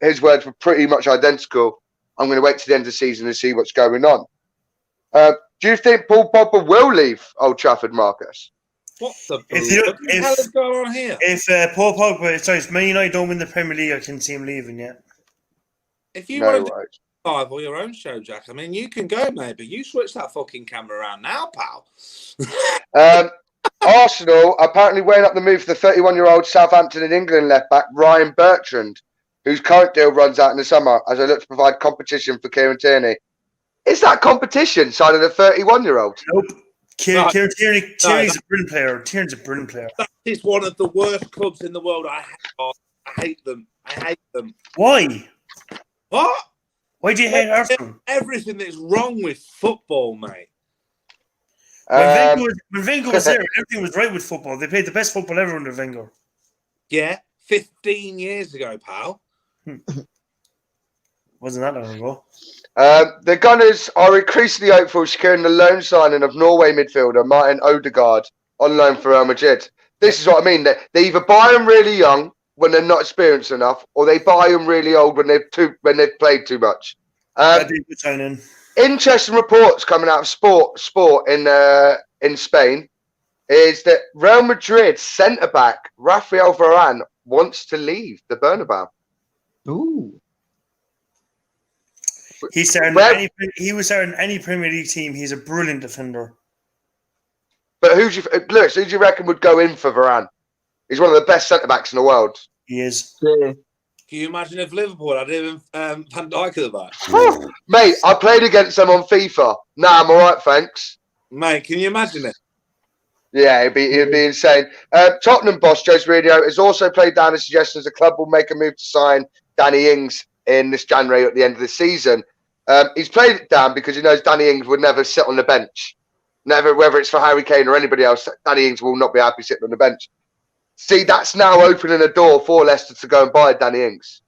His words were pretty much identical. I'm going to wait to the end of the season and see what's going on. Do you think Paul Pogba will leave Old Trafford, Marcus? What the hell is going on here? If Paul Pogba, if Man United don't win the Premier League, I can see him leaving yet. If you want to do live or your own show, Jack, I mean, you can go, maybe. You switch that fucking camera around now, pal. Arsenal apparently weighing up the move for the 31-year-old Southampton and England left-back Ryan Bertrand, whose current deal runs out in the summer as they look to provide competition for Kieran Tierney. Is that competition signing a 31-year-old? Nope. No. Kieran Tierney's a brilliant player. Tierney's a brilliant player. That is one of the worst clubs in the world. I hate them. I hate them. Why? What? Why do you hate Arsenal? Everything that's wrong with football, mate. When Wenger was there, everything was right with football. They played the best football ever under Wenger. Yeah, 15 years ago, pal. Wasn't that long ago? The Gunners are increasingly hopeful of securing the loan signing of Norway midfielder Martin Odegaard on loan for Real Madrid. This is what I mean. They either buy them really young when they're not experienced enough, or they buy them really old when they've played too much. That'd be a good signing. Interesting reports coming out of sport in Spain is that Real Madrid centre back Rafael Varane wants to leave the Bernabeu. Ooh. He was starting any Premier League team. He's a brilliant defender. But who do you reckon would go in for Varane? He's one of the best centre backs in the world. He is. Yeah. Can you imagine if Liverpool had even Van Dijk at the back? Mate, I played against them on FIFA. Nah, I'm all right, thanks. Mate, can you imagine it? Yeah, it'd be insane. Tottenham boss Jose Mourinho has also played down the suggestions the club will make a move to sign Danny Ings in this January at the end of the season. He's played it down because he knows Danny Ings would never sit on the bench. Never, whether it's for Harry Kane or anybody else, Danny Ings will not be happy sitting on the bench. See, that's now opening a door for Leicester to go and buy Danny Ings.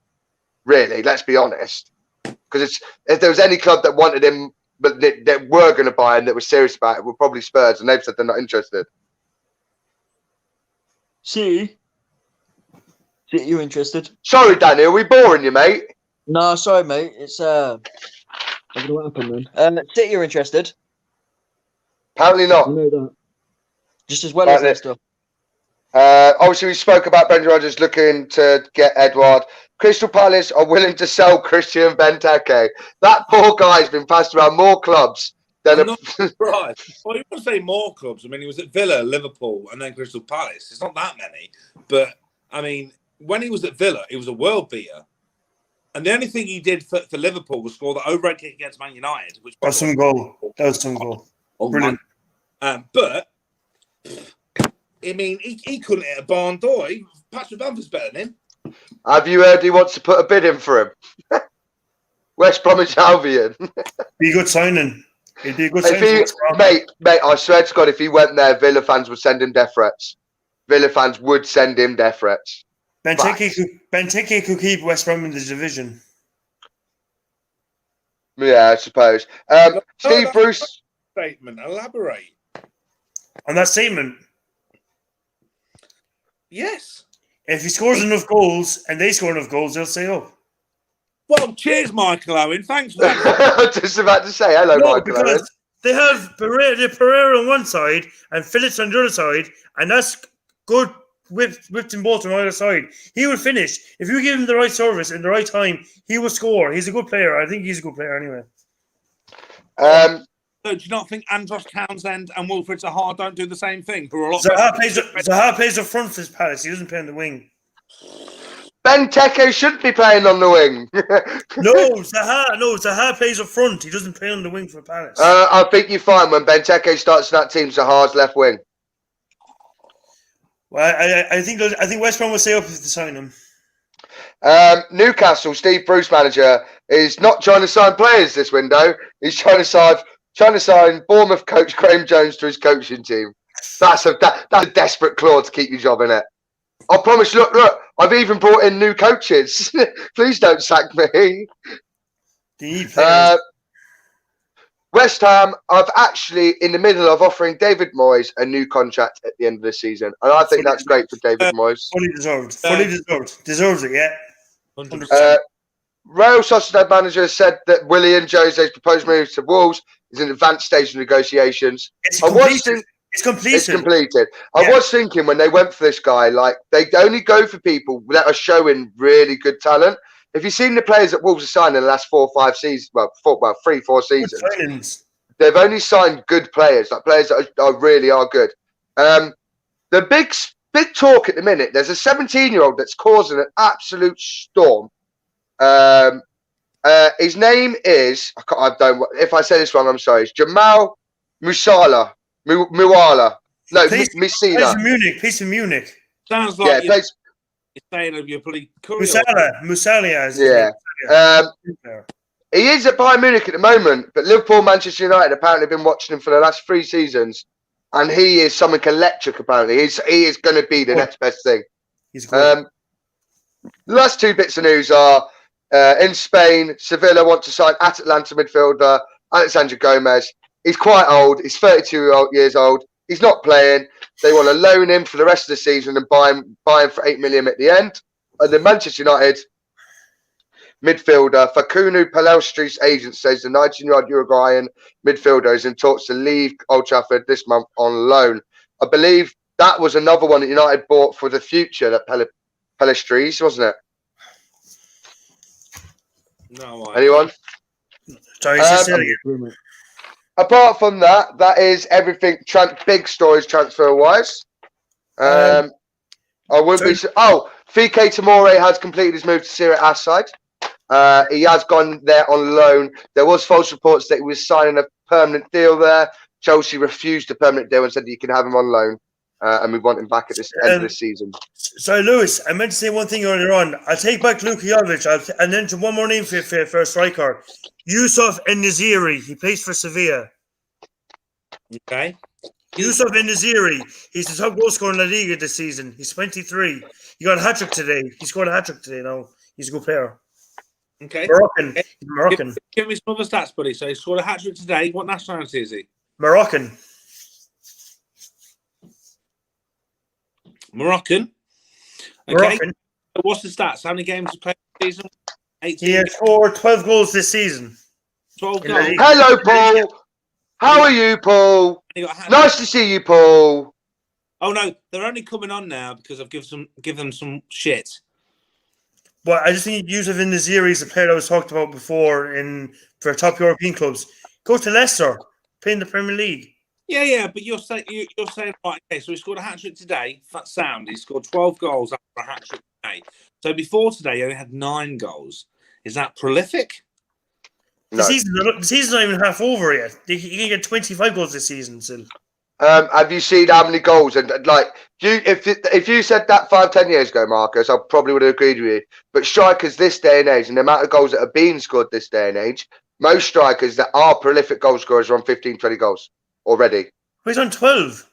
Really, let's be honest. Because if there was any club that wanted him, but that were going to buy him, that was serious about it, were probably Spurs, and they've said they're not interested. See, you're interested? Sorry, Danny, are we boring you, mate? No, sorry, mate. It's I don't know what happened then. City, you're interested? Apparently not. I know that. Just as well as Leicester. Obviously, we spoke about Brendan Rodgers looking to get Edouard. Crystal Palace are willing to sell Christian Benteke. That poor guy's been passed around more clubs than Right. Well, you want to say more clubs. I mean, he was at Villa, Liverpool, and then Crystal Palace. It's not that many. But, I mean, when he was at Villa, he was a world beater. And the only thing he did for Liverpool was score the overhead kick against Man United. Which That was some goal. Brilliant. But, I mean, he couldn't hit a barn door. Patrick Bamford's better than him. Have you heard he wants to put a bid in for him? West Bromwich Albion. Be a good signing. It'd be a good signing. Mate, I swear to God, if he went there, Villa fans would send him death threats. Villa fans would send him death threats. Benteke could keep West Brom in the division. Yeah, I suppose. Steve Bruce. Statement. Elaborate. On that statement. Yes. If he scores enough goals and they score enough goals, they'll say, oh. Well, cheers, Michael Owen. Thanks for that. I was just about to say hello, Michael Owen. Because they have Pereira on one side and Phillips on the other side, and that's good whipped in both on either side. He will finish. If you give him the right service in the right time, he will score. He's a good player. I think he's a good player anyway. So do you not think Andros Townsend and Wilfred Zaha don't do the same thing? Who are a lot Zaha plays up front for his Palace. He doesn't play on the wing. Benteke shouldn't be playing on the wing. Zaha plays up front. He doesn't play on the wing for Palace. I think you find when Benteke starts that team, Zaha's left wing. Well, I think West Brom will stay up if they sign him. Newcastle, Steve Bruce manager, is not trying to sign players this window. He's trying to sign Bournemouth coach Graham Jones to his coaching team. That's a desperate claw to keep your job in it. I promise. Look, I've even brought in new coaches. Please don't sack me. West Ham are actually in the middle of offering David Moyes a new contract at the end of the season, and I think that's great for David Moyes. Fully deserved. Deserves it, yeah. 100%. Real Sociedad manager said that Willian Jose's proposed move to Wolves is in advanced stage of negotiations. It's completed. I was thinking when they went for this guy, like they only go for people that are showing really good talent. Have you seen the players that Wolves have signed in the last 4 or 5 seasons? Well, 3-4 seasons. They've only signed good players, like players that really are good. The big talk at the minute. There's a 17-year-old that's causing an absolute storm. His name is I don't. If I say this wrong, I'm sorry. It's Jamal Musiala. Muala. No, Messina. Plays in Munich. Sounds like Yeah, plays. you're saying of your bloody career. Musala is Yeah. He is at Bayern Munich at the moment, but Liverpool, Manchester United apparently have been watching him for the last 3 seasons, and he is something electric. Apparently, he is going to be the next best thing. He's good. The last 2 bits of news are in Spain. Sevilla want to sign Atalanta midfielder Alexandre Gomez. He's quite old. He's 32 years old. He's not playing. They want to loan him for the rest of the season and buy him for 8 million at the end. And then Manchester United midfielder Facundo Palestri's agent says the 19-year-old Uruguayan midfielder is in talks to leave Old Trafford this month on loan. I believe that was another one that United bought for the future, that Palestri's, wasn't it? No. Anyone? Sorry, Apart from that, that is everything. Big stories transfer-wise. I wouldn't be. Fike Tamore has completed his move to Serie A side. He has gone there on loan. There was false reports that he was signing a permanent deal there. Chelsea refused a permanent deal and said you can have him on loan, and we want him back at the end of the season. Sorry, Lewis, I meant to say one thing earlier on. I'll take back Luka Jovic and then one more name for a striker. Yusuf En-Nesyri. He plays for Sevilla. Okay. Yusuf En-Nesyri. He's the top goal scorer in La Liga this season. He's 23. He got a hat-trick today. He scored a hat-trick today now. He's a good player. Okay. Moroccan. He's Moroccan. Give me some other stats, buddy. So he scored a hat-trick today. What nationality is he? Moroccan. Moroccan. Okay. Moroccan. What's the stats? How many games he played this season? 18. He has scored 12 goals this season. 12 goals. Hello, Paul. How are you, Paul? Nice to see you, Paul. Oh no, they're only coming on now because I've give them some shit. But I just think Yusuf En-Nesyri is a player I was talked about before for top European clubs. Go to Leicester, play in the Premier League. Yeah, but you're saying right. Okay, so he scored a hat trick today. That's sound. He scored 12 goals after a hat trick today. So before today, he only had 9 goals. Is that prolific? No. No. The season's not even half over yet. He can get 25 goals this season still. Have you seen how many goals? And like, if you said that 5-10 years ago, Marcus, I probably would have agreed with you. But strikers this day and age, and the amount of goals that are being scored this day and age, most strikers that are prolific goal scorers are on 15, 20 goals already. He's on 12.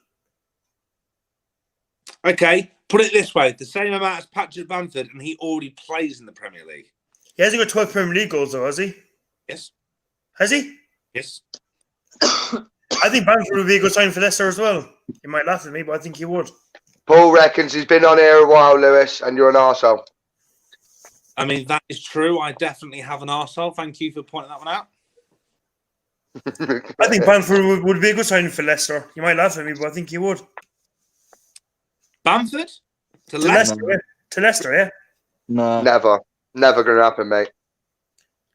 Okay, put it this way: the same amount as Patrick Bamford, and he already plays in the Premier League. He hasn't got 12 Premier League goals, though, has he? Yes. Has he? Yes. I think Bamford would be a good sign for Leicester as well. He might laugh at me, but I think he would. Paul reckons he's been on here a while, Lewis, and you're an arsehole. I mean, that is true. I definitely have an arsehole. Thank you for pointing that one out. I think Bamford would be a good sign for Leicester. You might laugh at me, but I think he would. Bamford? To Leicester, yeah. To Leicester, yeah. No. Never going to happen, mate.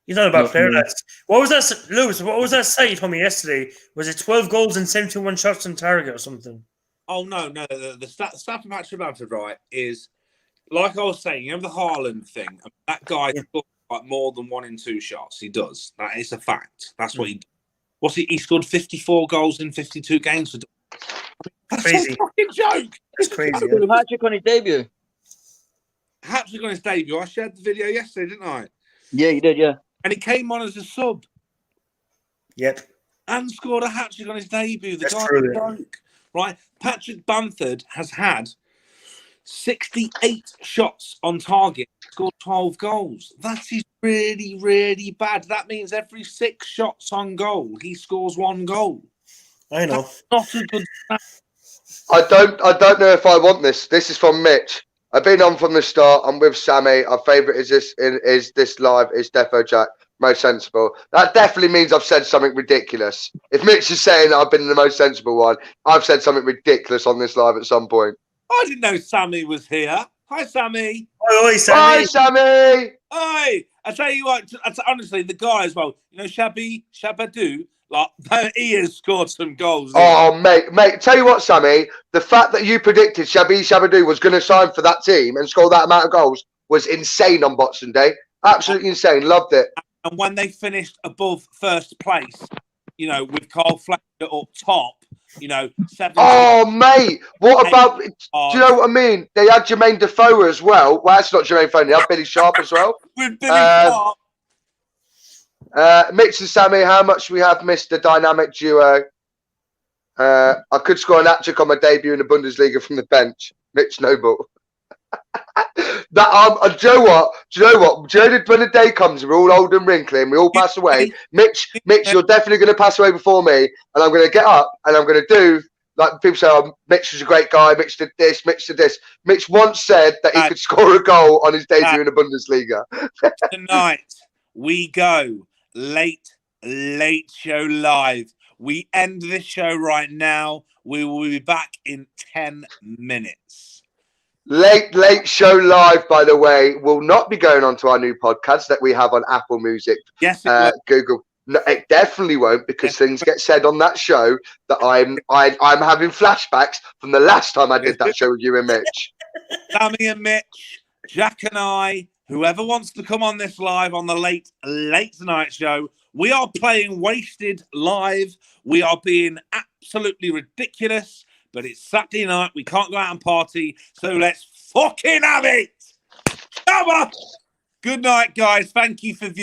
He's not a bad player, lads. What was that, Lewis? What was that site you told me yesterday? Was it 12 goals and 71 shots on target or something? Oh, no. The stat of Patrick Bamford, right, is, like I was saying, you know the Haaland thing? That guy scores like more than 1 in 2 shots. He does. That is a fact. That's what he does. He scored 54 goals in 52 games. That's crazy. a fucking joke. It's crazy. Hat-trick on his debut. Hat-trick on his debut. I shared the video yesterday, didn't I? Yeah, you did, yeah. And he came on as a sub. Yep. And scored a hat-trick on his debut. The That's guy true, broke. Right? Patrick Bamford has had 68 shots on target, scored 12 goals. That is really, really bad. That means every 6 shots on goal, he scores 1 goal. I know. That's not a good stat. I don't know if I want this. This is from Mitch. I've been on from the start. I'm with Sammy. Our favourite is this live is Defo Jack. Most sensible. That definitely means I've said something ridiculous. If Mitch is saying that I've been the most sensible one, I've said something ridiculous on this live at some point. I didn't know Sammy was here. Hi, Sammy. Oi, Sammy. Hi, Sammy. Hi. I tell you what, honestly, the guy as well, you know, Shabadoo, Like, he has scored some goals. Oh, mate, tell you what, Sammy, the fact that you predicted Shabby Shabadoo was going to sign for that team and score that amount of goals was insane on Boxing Day. Absolutely insane. Loved it. And when they finished above first place, you know, with Carl Fletcher up top, you know, 7. Oh, mate, what about, do you know what I mean? They had Jermaine Defoe as well. Well, that's not Jermaine Defoe, they had Billy Sharp as well. With Billy Sharp. Mitch and Sammy, how much we have missed the dynamic duo? I could score an hat-trick on my debut in the Bundesliga from the bench. Mitch Noble. That do you know what? Do you know when the day comes, we're all old and wrinkly and we all pass away. Mitch, you're definitely going to pass away before me, and I'm going to get up and I'm going to do like people say. Oh, Mitch was a great guy. Mitch did this. Mitch did this. Mitch once said that he could score a goal on his debut in the Bundesliga. Tonight we go late show live. We end this show right now. We will be back in 10 minutes. Late show live, by the way, will not be going on to our new podcast that we have on Apple Music. Yes, it will. Google. No, it definitely won't, because things get said on that show that I'm having flashbacks from the last time I did that show with you and Mitch. Sammy and Mitch, Jack and I, whoever wants to come on this live on the late night show, we are playing Wasted live. We are being absolutely ridiculous. But it's Saturday night. We can't go out and party. So let's fucking have it. Come on. Good night, guys. Thank you for viewing.